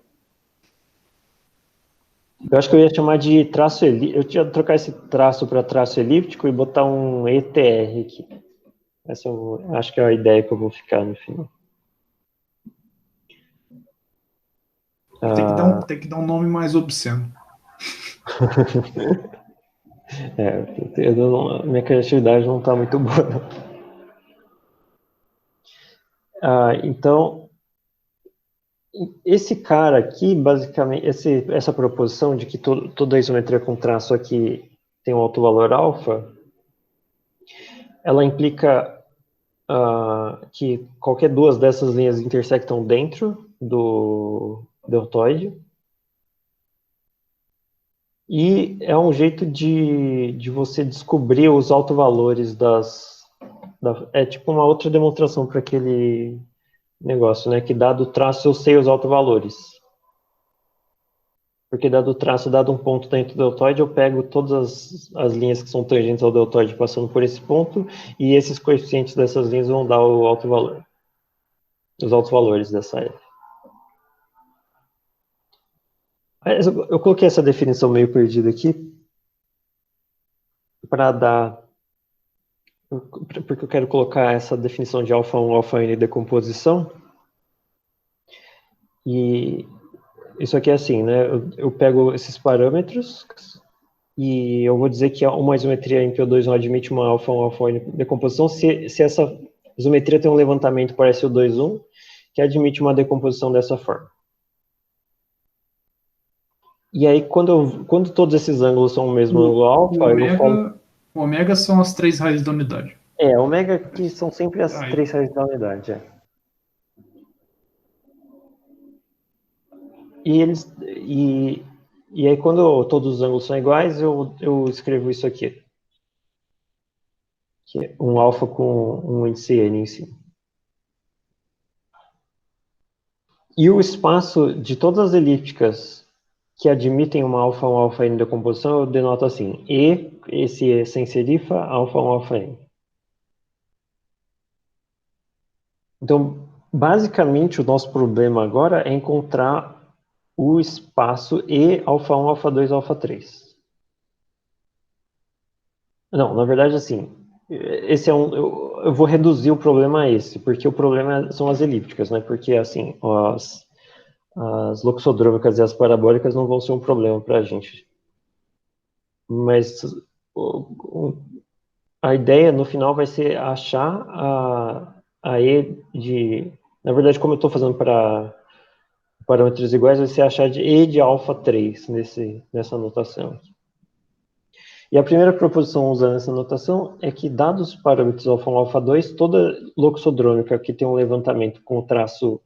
Eu acho que eu ia chamar de traço elíptico. Eu tinha trocar esse traço para traço elíptico e botar um ETR aqui. Essa acho que é a ideia que eu vou ficar no final. Tem que dar um nome mais obsceno. Minha criatividade não está muito boa. Então, esse cara aqui, basicamente, essa proposição de que toda isometria com traço aqui tem um alto valor alfa, ela implica que qualquer duas dessas linhas intersectam dentro do deltoide. E é um jeito de você descobrir os autovalores é tipo uma outra demonstração para aquele negócio, né? Que dado o traço eu sei os autovalores. Porque dado o traço, dado um ponto dentro do deltoide, eu pego todas as linhas que são tangentes ao deltoide passando por esse ponto, e esses coeficientes dessas linhas vão dar o autovalor. Os autovalores dessa F. Eu coloquei essa definição meio perdida aqui para dar, porque eu quero colocar essa definição de alfa 1, alfa n decomposição. E isso aqui é assim, né? Eu pego esses parâmetros e eu vou dizer que uma isometria em PO2 não admite uma alfa 1, alfa n decomposição se essa isometria tem um levantamento para SO2,1 que admite uma decomposição dessa forma. E aí, quando todos esses ângulos são o mesmo ângulo alfa, O ômega são as 3 raízes da unidade. Ômega que são sempre as 3 raízes da unidade, E aí, quando todos os ângulos são iguais, eu escrevo isso aqui. Que é um alfa com um índice n em cima. E o espaço de todas as elípticas que admitem uma alfa 1, alfa n decomposição, eu denoto assim. Esse E sem serifa, alfa 1, alfa n. Então, basicamente, o nosso problema agora é encontrar o espaço E alfa 1, alfa 2, alfa 3. Não, na verdade, assim, esse eu vou reduzir o problema a esse, porque o problema são as elípticas, né? Porque, assim, as loxodrômicas e as parabólicas não vão ser um problema para a gente. Mas a ideia, no final, vai ser achar a E de... Na verdade, como eu estou fazendo para parâmetros iguais, vai ser achar de E de alfa 3 nessa notação aqui. E a primeira proposição usando essa notação é que, dados os parâmetros alfa 1, alfa 2, toda loxodrômica que tem um levantamento com o traço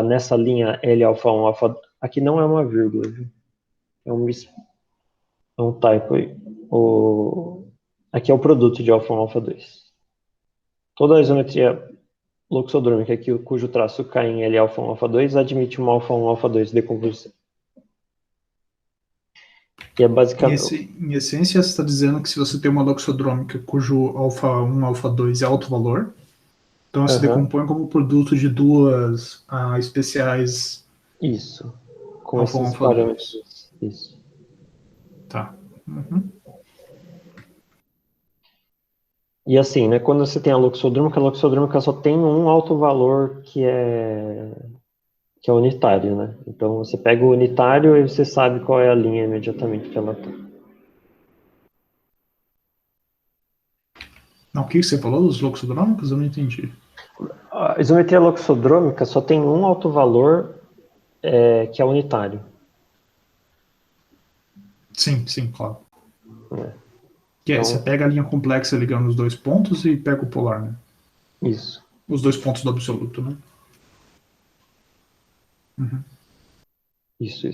nessa linha L alfa 1, alfa... Aqui não é uma vírgula, viu? É um typo aí. Aqui é o produto de alfa 1, alfa 2. Toda a isometria loxodrômica cujo traço cai em L alfa 1, alfa 2 admite uma alfa 1, alfa 2 decomposição. Que é basicamente... Em essência, você está dizendo que se você tem uma loxodrômica cujo alfa 1, alfa 2 é alto valor, então ela se decompõe como produto de duas especiais. Isso. Com alfa 1, esses alfa 2. parâmetros. Isso. Tá. Uhum. E assim, né, quando você tem a loxodrômica só tem um alto valor que é unitário, né? Então você pega o unitário e você sabe qual é a linha imediatamente que ela está. Não, o que você falou dos loxodrômicos? Eu não entendi. A isometria loxodrômica só tem um alto valor que é unitário. Sim, claro. Então, Você pega a linha complexa ligando os dois pontos e pega o polar, né? Isso. Os dois pontos do absoluto, né? Uhum. Isso.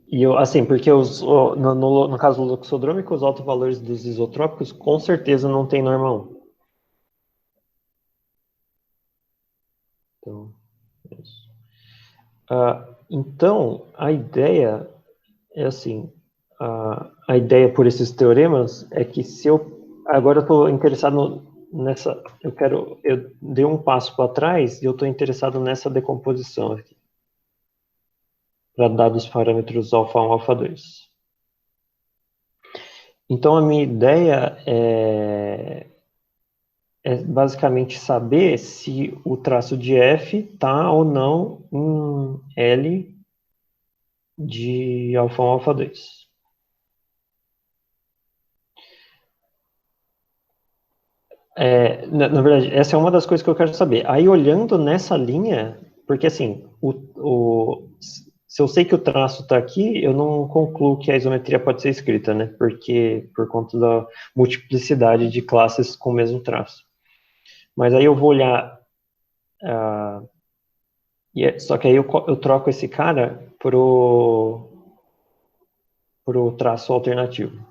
E assim, porque no caso loxodrômico, os autovalores dos isotrópicos com certeza não tem norma 1. Então, é isso. Então, a ideia é assim, a ideia por esses teoremas é que se eu, agora eu estou interessado nessa, eu dei um passo para trás e eu estou interessado nessa decomposição aqui, para dados parâmetros alfa1, alfa2. Então, a minha ideia é basicamente saber se o traço de F está ou não em L de alfa1, alfa2. Na verdade, essa é uma das coisas que eu quero saber. Aí, olhando nessa linha, porque assim, se eu sei que o traço está aqui, eu não concluo que a isometria pode ser escrita, né? Porque por conta da multiplicidade de classes com o mesmo traço. Mas aí eu vou olhar, só que aí eu troco esse cara pro traço alternativo.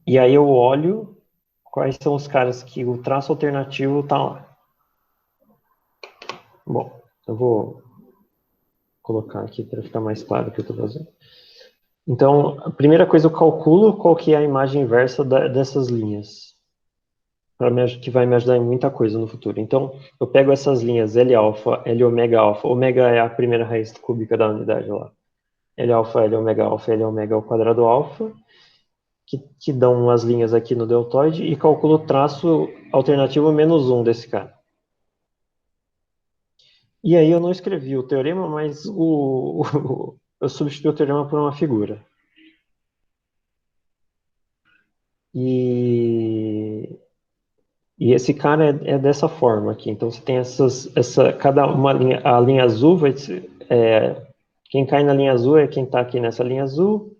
E aí eu olho quais são os caras que o traço alternativo está lá. Bom, eu vou colocar aqui para ficar mais claro o que eu estou fazendo. Então, a primeira coisa, eu calculo qual que é a imagem inversa dessas linhas, que vai me ajudar em muita coisa no futuro. Então, eu pego essas linhas L alfa, L ômega alfa, ômega é a primeira raiz cúbica da unidade lá, L alfa, L ômega alfa, L ômega ao quadrado alfa, que dão as linhas aqui no deltoide, e calculo o traço alternativo menos 1 desse cara. E aí eu não escrevi o teorema, mas eu substituí o teorema por uma figura. E esse cara é dessa forma aqui. Então você tem cada uma linha, a linha azul vai ser, quem cai na linha azul é quem está aqui nessa linha azul,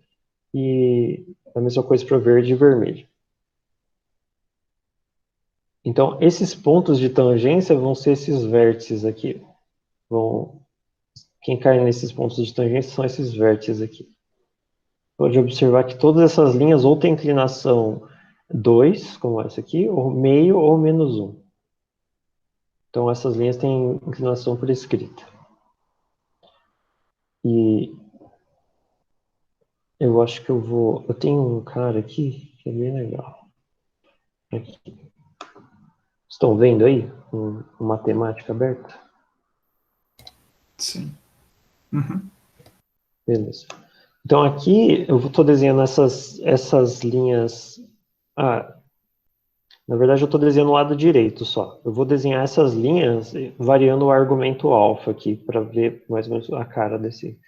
e a mesma coisa para o verde e vermelho. Então esses pontos de tangência vão ser esses vértices aqui. Quem cai nesses pontos de tangência são esses vértices aqui. Pode observar que todas essas linhas ou têm inclinação 2, como essa aqui, ou meio ou menos 1. Então essas linhas têm inclinação por escrita. E eu acho que eu tenho um cara aqui que é bem legal. Aqui. Estão vendo aí? Uma matemática aberta? Sim. Uhum. Beleza. Então aqui eu estou desenhando essas linhas. Na verdade eu estou desenhando o lado direito só. Eu vou desenhar essas linhas variando o argumento alfa aqui, para ver mais ou menos a cara desse.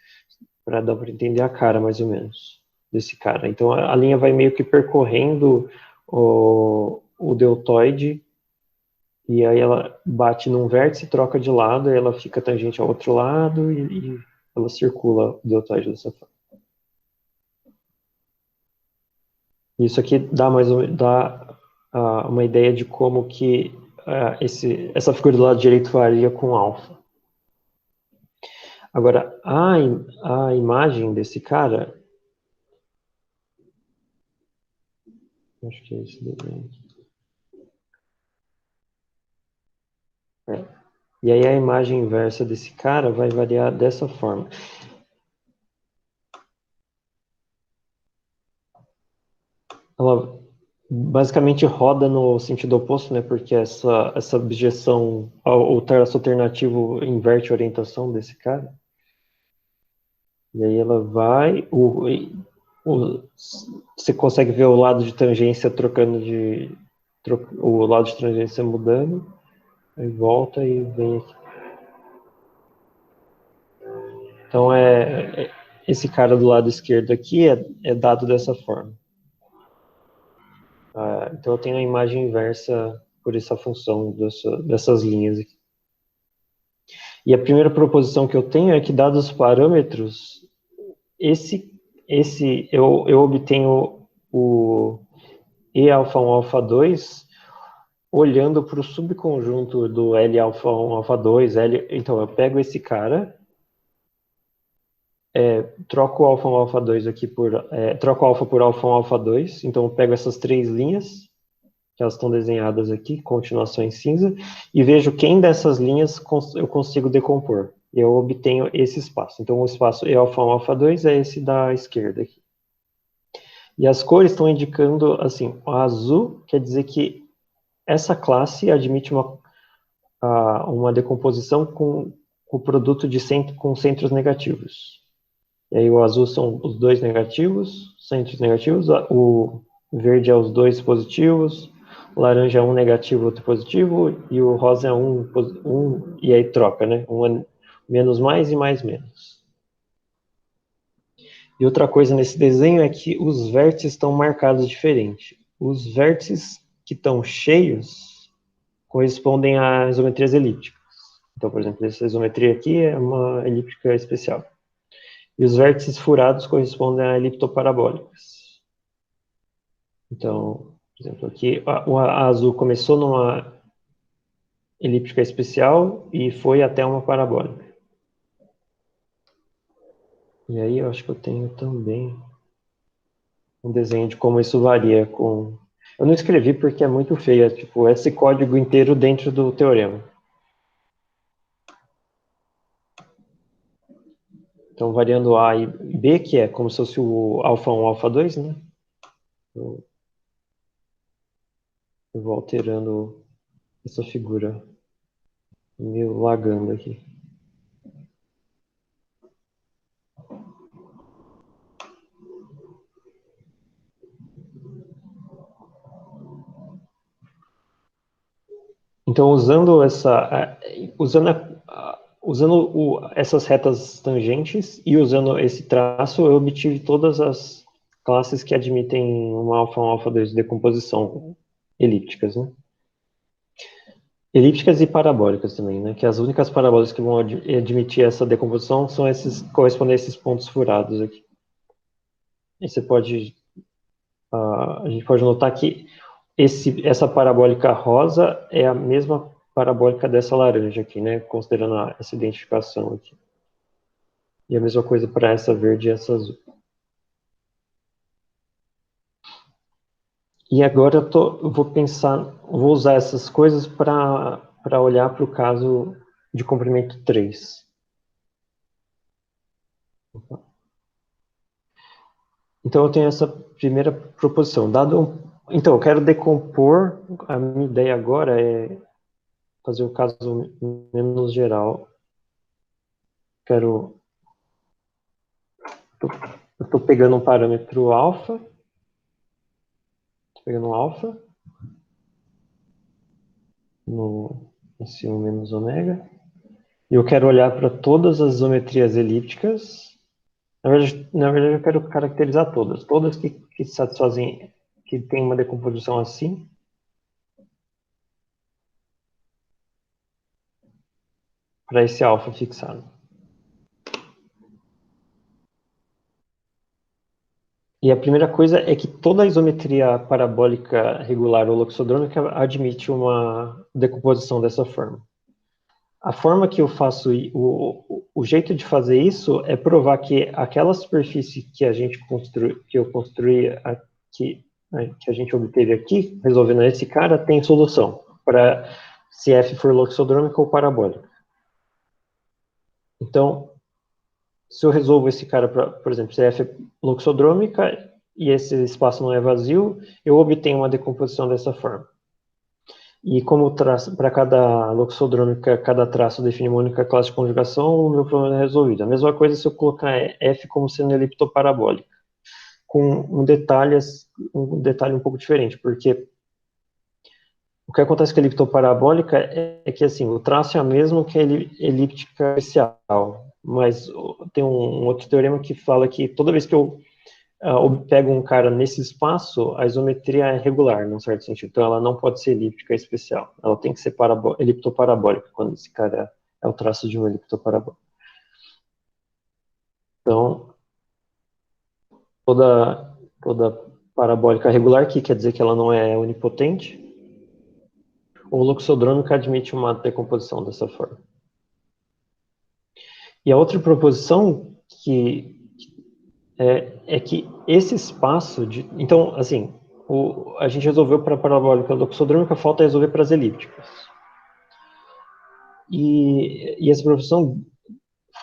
Para dar para entender a cara mais ou menos desse cara. Então a linha vai meio que percorrendo o deltoide, e aí ela bate num vértice, troca de lado, e ela fica tangente ao outro lado, e ela circula o deltoide dessa forma. Isso aqui dá uma ideia de como que essa figura do lado direito varia com alfa. Agora, a imagem desse cara, acho que é esse desenho aqui. E aí a imagem inversa desse cara vai variar dessa forma. Ela basicamente roda no sentido oposto, né? Porque essa objeção ao traço alternativo inverte a orientação desse cara. E aí ela vai... você consegue ver o lado de tangência o lado de tangência mudando. Aí volta e vem aqui. Então, esse cara do lado esquerdo aqui é dado dessa forma. Então, eu tenho a imagem inversa por essa função dessas linhas aqui. E a primeira proposição que eu tenho é que, dados os parâmetros, eu obtenho o E alfa1, alfa2, olhando para o subconjunto do L alfa1, alfa2, então eu pego esse cara, troco o alfa1, alfa2 aqui troco alfa por alfa1, alfa2, então eu pego essas três linhas, que elas estão desenhadas aqui, continuação em cinza, e vejo quem dessas linhas eu consigo decompor. eu obtenho esse espaço. Então, o espaço E1, α2 é esse da esquerda aqui. E as cores estão indicando, assim, o azul quer dizer que essa classe admite uma decomposição com o produto com centros negativos. E aí o azul são os dois negativos, centros negativos, o verde é os dois positivos, o laranja é um negativo, outro positivo, e o rosa é um e aí troca, né? Um é menos mais e mais menos. E outra coisa nesse desenho é que os vértices estão marcados diferente. Os vértices que estão cheios correspondem a isometrias elípticas. Então, por exemplo, essa isometria aqui é uma elíptica especial. E os vértices furados correspondem a eliptoparabólicas. Então, por exemplo, aqui o azul começou numa elíptica especial e foi até uma parabólica. E aí eu acho que eu tenho também um desenho de como isso varia com... Eu não escrevi porque é muito feio, é tipo esse código inteiro dentro do teorema. Então, variando A e B, que é como se fosse o α1, α2, né? Eu vou alterando essa figura, meio lagando aqui. Então, usando essas retas tangentes e usando esse traço, eu obtive todas as classes que admitem uma α1, α2 de decomposição elípticas, né? Elípticas e parabólicas também, né? Que as únicas parabólicas que vão admitir essa decomposição são correspondem a esses pontos furados aqui. E você pode, a gente pode notar que essa parabólica rosa é a mesma parabólica dessa laranja aqui, né? Considerando essa identificação aqui. E a mesma coisa para essa verde e essa azul. E agora eu vou usar essas coisas para olhar para o caso de comprimento 3. Então eu tenho essa primeira proposição. Então eu quero decompor, a minha ideia agora é fazer o caso menos geral. Eu estou pegando um parâmetro alfa, pegando um alfa, no S1 menos ômega, e eu quero olhar para todas as isometrias elípticas. Na verdade eu quero caracterizar todas que satisfazem, que tem uma decomposição assim. Para esse alfa fixado. E a primeira coisa é que toda a isometria parabólica regular ou loxodrômica admite uma decomposição dessa forma. A forma que eu faço, o jeito de fazer isso é provar que aquela superfície que eu construí aqui, né, que a gente obteve aqui, resolvendo esse cara, tem solução para se F for loxodrômica ou parabólica. Então, se eu resolvo esse cara, por exemplo, se F é loxodrômica e esse espaço não é vazio, eu obtenho uma decomposição dessa forma. E como para cada loxodrômica, cada traço define uma única classe de conjugação, o meu problema é resolvido. A mesma coisa se eu colocar F como sendo eliptoparabólica, com um detalhe um pouco diferente, porque o que acontece com a eliptoparabólica é que assim, o traço é o mesmo que a elíptica especial, mas tem um outro teorema que fala que toda vez que eu pego um cara nesse espaço, a isometria é regular, num certo sentido. Então, ela não pode ser elíptica especial. Ela tem que ser eliptoparabólica, quando esse cara é o traço de uma eliptoparabólica. Então, toda parabólica regular, que quer dizer que ela não é onipotente, ou loxodrômica admite uma decomposição dessa forma. E a outra proposição é que esse espaço de... Então, assim, a gente resolveu para a parabólica loxodrômica, falta resolver para as elípticas. E essa proposição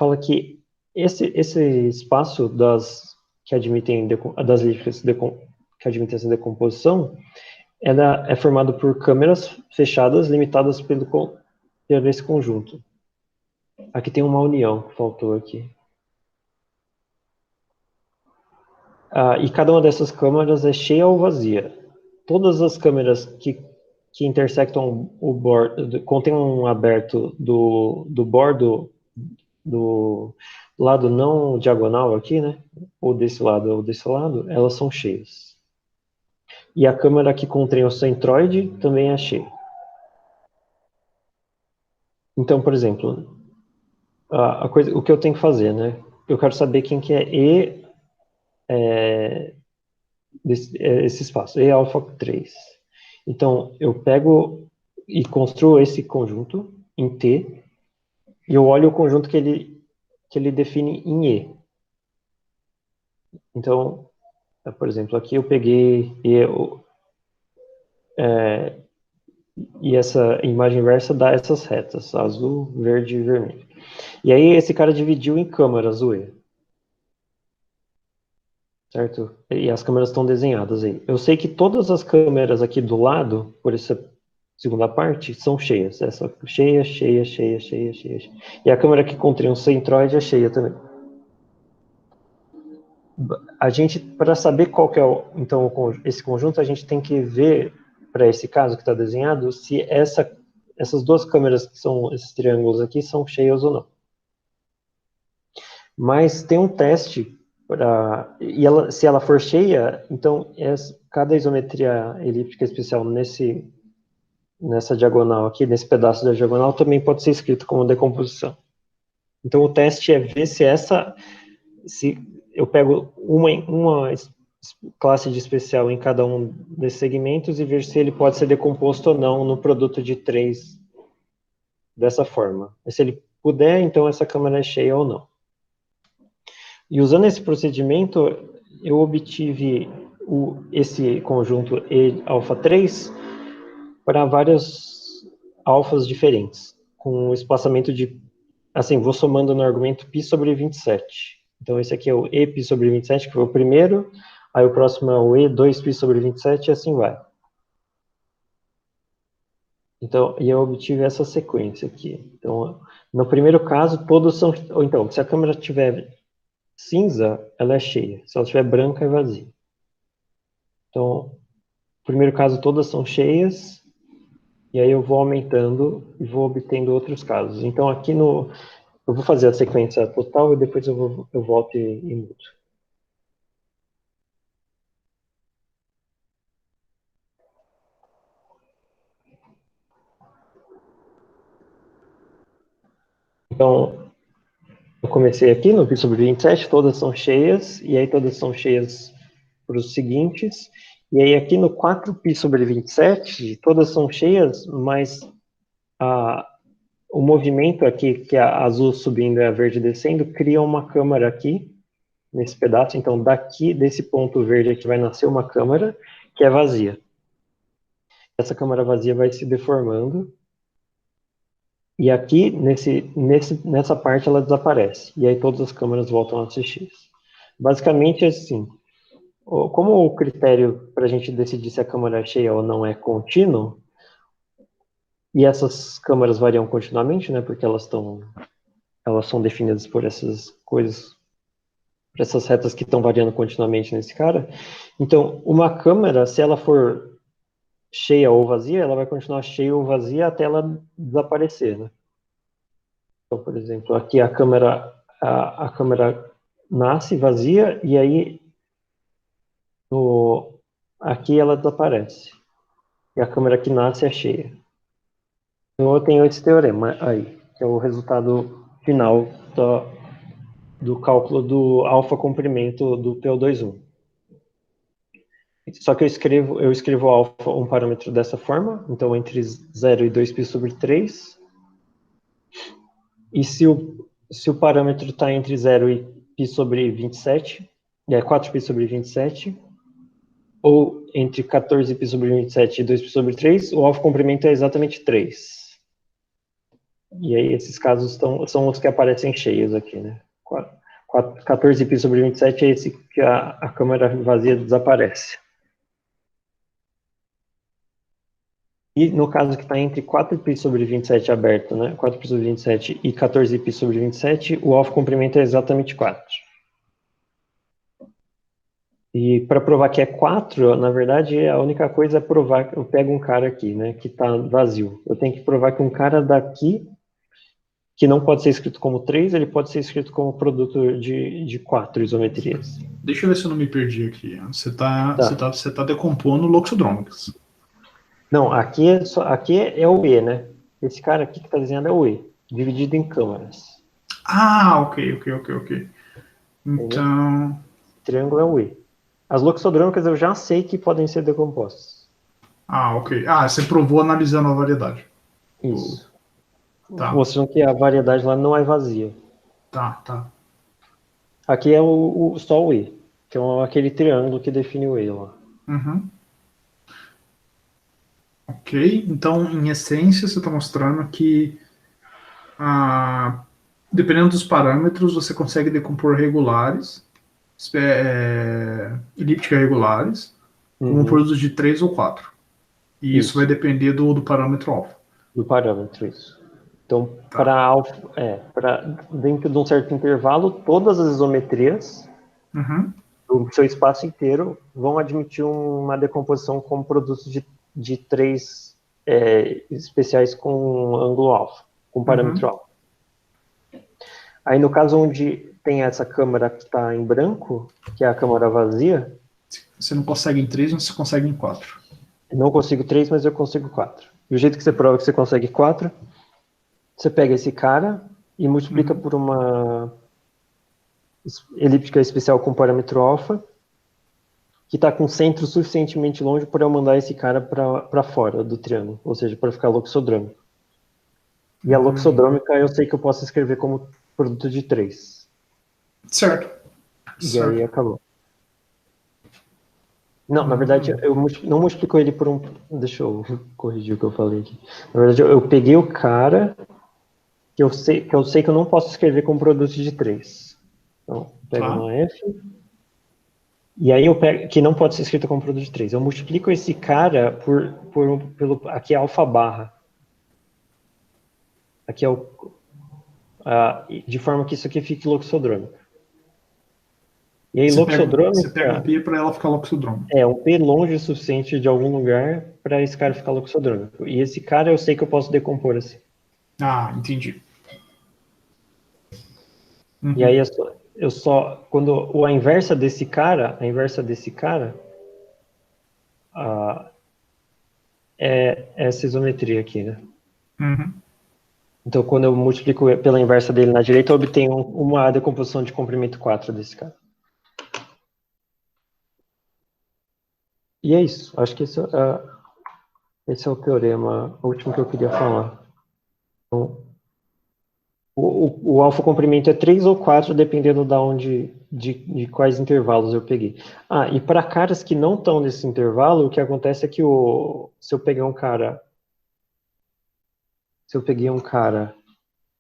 fala que esse espaço que admitem das elípticas que admitem essa decomposição, ela é formado por câmeras fechadas limitadas por esse conjunto. Aqui tem uma união que faltou aqui. E cada uma dessas câmeras é cheia ou vazia. Todas as câmeras que intersectam o bordo, contém um aberto do bordo do lado não diagonal aqui, né? Ou desse lado, elas são cheias. E a câmera que contém o centroide também é cheia. Então, por exemplo, o que eu tenho que fazer, né? Eu quero saber quem que é E, esse espaço, E alfa 3. Então, eu pego e construo esse conjunto em T, e eu olho o conjunto que ele define em E. Então, por exemplo, aqui eu peguei e essa imagem inversa dá essas retas, azul, verde e vermelho. E aí esse cara dividiu em câmaras o E. Certo? E as câmeras estão desenhadas aí. Eu sei que todas as câmeras aqui do lado, por essa segunda parte, são cheias. Essa cheia, cheia, cheia, cheia, cheia. E a câmera que contém um centroide é cheia também. A gente, para saber qual que é então, esse conjunto, a gente tem que ver, para esse caso que está desenhado, se essas duas câmeras que são esses triângulos aqui são cheias ou não. Mas tem um teste se ela for cheia, então cada isometria elíptica especial nessa diagonal aqui, nesse pedaço da diagonal, também pode ser escrito como decomposição. Então o teste é ver se eu pego uma classe de especial em cada um desses segmentos e ver se ele pode ser decomposto ou não no produto de 3 dessa forma. E se ele puder, então essa câmera é cheia ou não. E usando esse procedimento, eu obtive esse conjunto E alfa 3 para vários alfas diferentes, com um espaçamento de, assim, vou somando no argumento π sobre 27. Então esse aqui é o E π sobre 27, que foi o primeiro, aí o próximo é o E 2π sobre 27 e assim vai. Então, e eu obtive essa sequência aqui. Então, no primeiro caso, todos são, ou então, se a câmera tiver cinza, ela é cheia. Se ela estiver branca, é vazia. Então, no primeiro caso, todas são cheias, e aí eu vou aumentando e vou obtendo outros casos. Então, aqui eu vou fazer a sequência total e depois eu volto e mudo. Então, eu comecei aqui no π sobre 27, todas são cheias, e aí todas são cheias para os seguintes. E aí aqui no 4π sobre 27, todas são cheias, mas o movimento aqui, que é a azul subindo e a verde descendo, cria uma câmara aqui, nesse pedaço. Então, daqui, desse ponto verde aqui, vai nascer uma câmara que é vazia. Essa câmara vazia vai se deformando. E aqui, nessa parte, ela desaparece. E aí todas as câmeras voltam a ser cheias. Basicamente, assim, como o critério para a gente decidir se a câmara é cheia ou não é contínuo, e essas câmaras variam continuamente, né, porque elas são definidas por essas coisas, por essas retas que estão variando continuamente nesse cara. Então, uma câmera, se ela for cheia ou vazia, ela vai continuar cheia ou vazia até ela desaparecer, né? Então, por exemplo, aqui a câmera nasce vazia e aí aqui ela desaparece. E a câmera que nasce é cheia. Então eu tenho esse teorema aí, que é o resultado final do cálculo do alfa comprimento do PO21. Só que eu escrevo alfa, um parâmetro dessa forma, então entre 0 e 2π sobre 3. E se o parâmetro está entre 0 e π sobre 27, 4π sobre 27, ou entre 14π sobre 27 e 2π sobre 3, o alfa comprimento é exatamente 3. E aí esses casos são os que aparecem cheios aqui, né? 14 π sobre 27 é esse que a câmara vazia desaparece. E no caso que está entre 4 π sobre 27 aberto, né? 4 π sobre 27 e 14 π sobre 27, o alfa comprimento é exatamente 4. E para provar que é 4, na verdade, a única coisa é provar, eu pego um cara aqui, né, que está vazio. Eu tenho que provar que um cara daqui, que não pode ser escrito como 3, ele pode ser escrito como produto de 4 isometrias. Deixa eu ver se eu não me perdi aqui. Você tá decompondo loxodrômicas. Não, aqui é o E, né? Esse cara aqui que está desenhado é o E, dividido em câmaras. Ah, ok. Então, Esse triângulo é o E. As loxodrômicas eu já sei que podem ser decompostas. ok. Você provou analisando a variedade. Isso. Tá. Mostrando que a variedade lá não é vazia. Tá. Aqui é só o E, que é aquele triângulo que define o E lá. Uhum. Ok, então, em essência, você está mostrando que, dependendo dos parâmetros, você consegue decompor regulares, elíptica regulares, como produtos de 3 ou 4. E isso vai depender do parâmetro alfa. Do parâmetro, isso. Então, Tá. para dentro de um certo intervalo, todas as isometrias do seu espaço inteiro vão admitir uma decomposição como produtos de 3 especiais com ângulo alfa, com parâmetro alfa. Aí, no caso onde tem essa câmara que está em branco, que é a câmara vazia... Você não consegue em 3, mas você consegue em 4. Não consigo 3, mas eu consigo 4. E o jeito que você prova que você consegue 4, você pega esse cara e multiplica por uma elíptica especial com parâmetro alfa, que está com centro suficientemente longe para eu mandar esse cara para fora do triângulo, ou seja, para ficar loxodrômico. E a loxodrômica eu sei que eu posso escrever como produto de 3. Certo. E aí acabou. Não, na verdade, eu não multiplico ele por um... Deixa eu corrigir o que eu falei aqui. Na verdade, eu peguei o cara que eu sei que eu não posso escrever como produto de 3. Então, pego uma F. E aí eu pego... Que não pode ser escrito como produto de 3. Eu multiplico esse cara pelo... Aqui é alfa barra. Aqui é o... de forma que isso aqui fique loxodrômico. E aí, loxodrômica... Você pega um P para ela ficar loxodrômica. É, um P longe o suficiente de algum lugar para esse cara ficar loxodrômico. E esse cara eu sei que eu posso decompor assim. Entendi. E aí eu só quando a inversa desse cara é essa isometria aqui, né? Então, quando eu multiplico pela inversa dele na direita, eu obtenho uma decomposição de comprimento 4 desse cara. E é isso. Acho que esse é o teorema, o último que eu queria falar. Então, o alfa comprimento é 3 ou 4, dependendo de quais intervalos eu peguei. E para caras que não estão nesse intervalo, o que acontece é que se eu peguei um cara,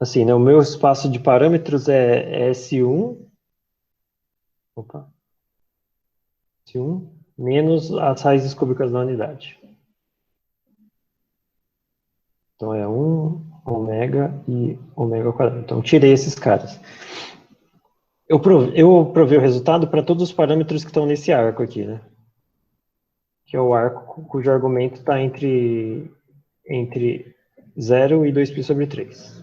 assim, né, o meu espaço de parâmetros é S1, S1 menos as raízes cúbicas da unidade. Então é 1 ômega e ômega ao quadrado. Então tirei esses caras. Eu provei o resultado para todos os parâmetros que estão nesse arco aqui, né? Que é o arco cujo argumento está entre 0 e 2π sobre 3.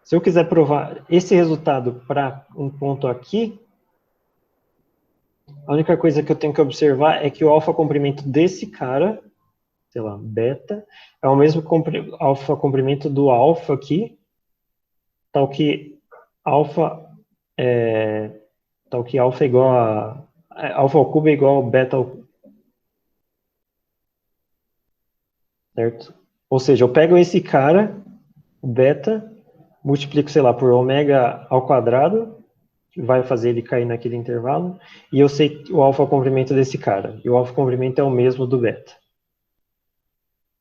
Se eu quiser provar esse resultado para um ponto aqui, a única coisa que eu tenho que observar é que o alfa comprimento desse cara, sei lá, beta, é o mesmo alfa comprimento do alfa aqui, tal que alfa é igual a... alfa ao cubo é igual ao beta ao cubo. Certo? Ou seja, eu pego esse cara, o beta, multiplico, sei lá, por ômega ao quadrado, que vai fazer ele cair naquele intervalo, e eu sei o alfa comprimento desse cara. E o alfa comprimento é o mesmo do beta.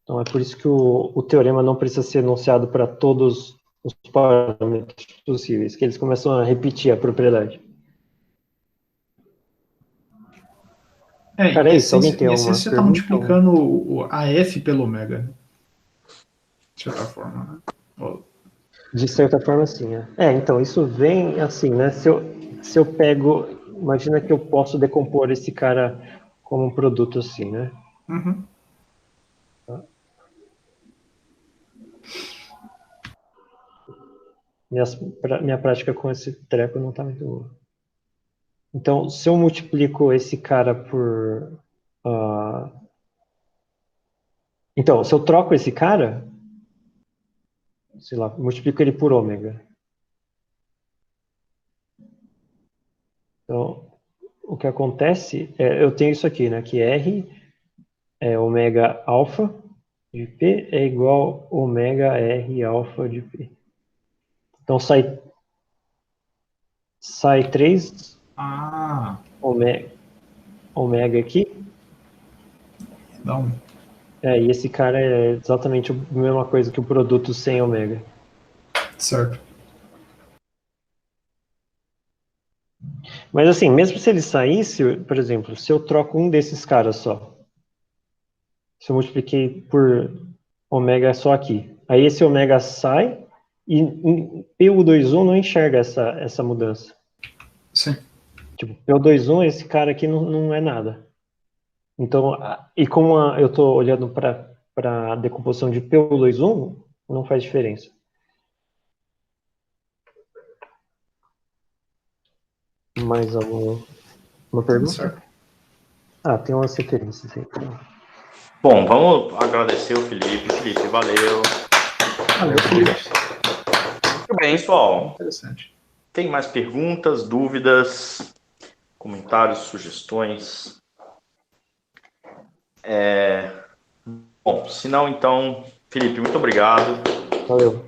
Então é por isso que o teorema não precisa ser enunciado para todos os parâmetros possíveis, que eles começam a repetir a propriedade. Cara, é isso. Alguém tem alguma você está pergunta? multiplicando a F pelo ômega, né? De certa forma, né? De certa forma, sim. Então, isso vem assim, né? Se eu pego... Imagina que eu posso decompor esse cara como um produto assim, né? Uhum. Minha prática com esse treco não tá muito boa. Então, se eu multiplico esse cara por... Então, se eu troco esse cara, sei lá, multiplico ele por ômega. Então, o que acontece é, eu tenho isso aqui, né? Que R é ômega alfa de P é igual ômega R alfa de P. Então, sai 3 ômega aqui. Dá um. E esse cara é exatamente a mesma coisa que o produto sem ômega. Certo. Mas assim, mesmo se ele saísse, por exemplo, se eu troco um desses caras só, se eu multipliquei por ômega só aqui, aí esse ômega sai e em PU21 não enxerga essa mudança. Sim. Tipo, PU21, esse cara aqui não é nada. Então, e como eu estou olhando para a decomposição de PU21, não faz diferença. Mais alguma pergunta? Certo. Tem umas referências aí. Bom, vamos agradecer o Felipe. Felipe, valeu. Valeu, Felipe. Muito bem. Pessoal, Interessante. tem mais perguntas, dúvidas, comentários, sugestões? Bom, se não, então, Felipe, muito obrigado. Valeu.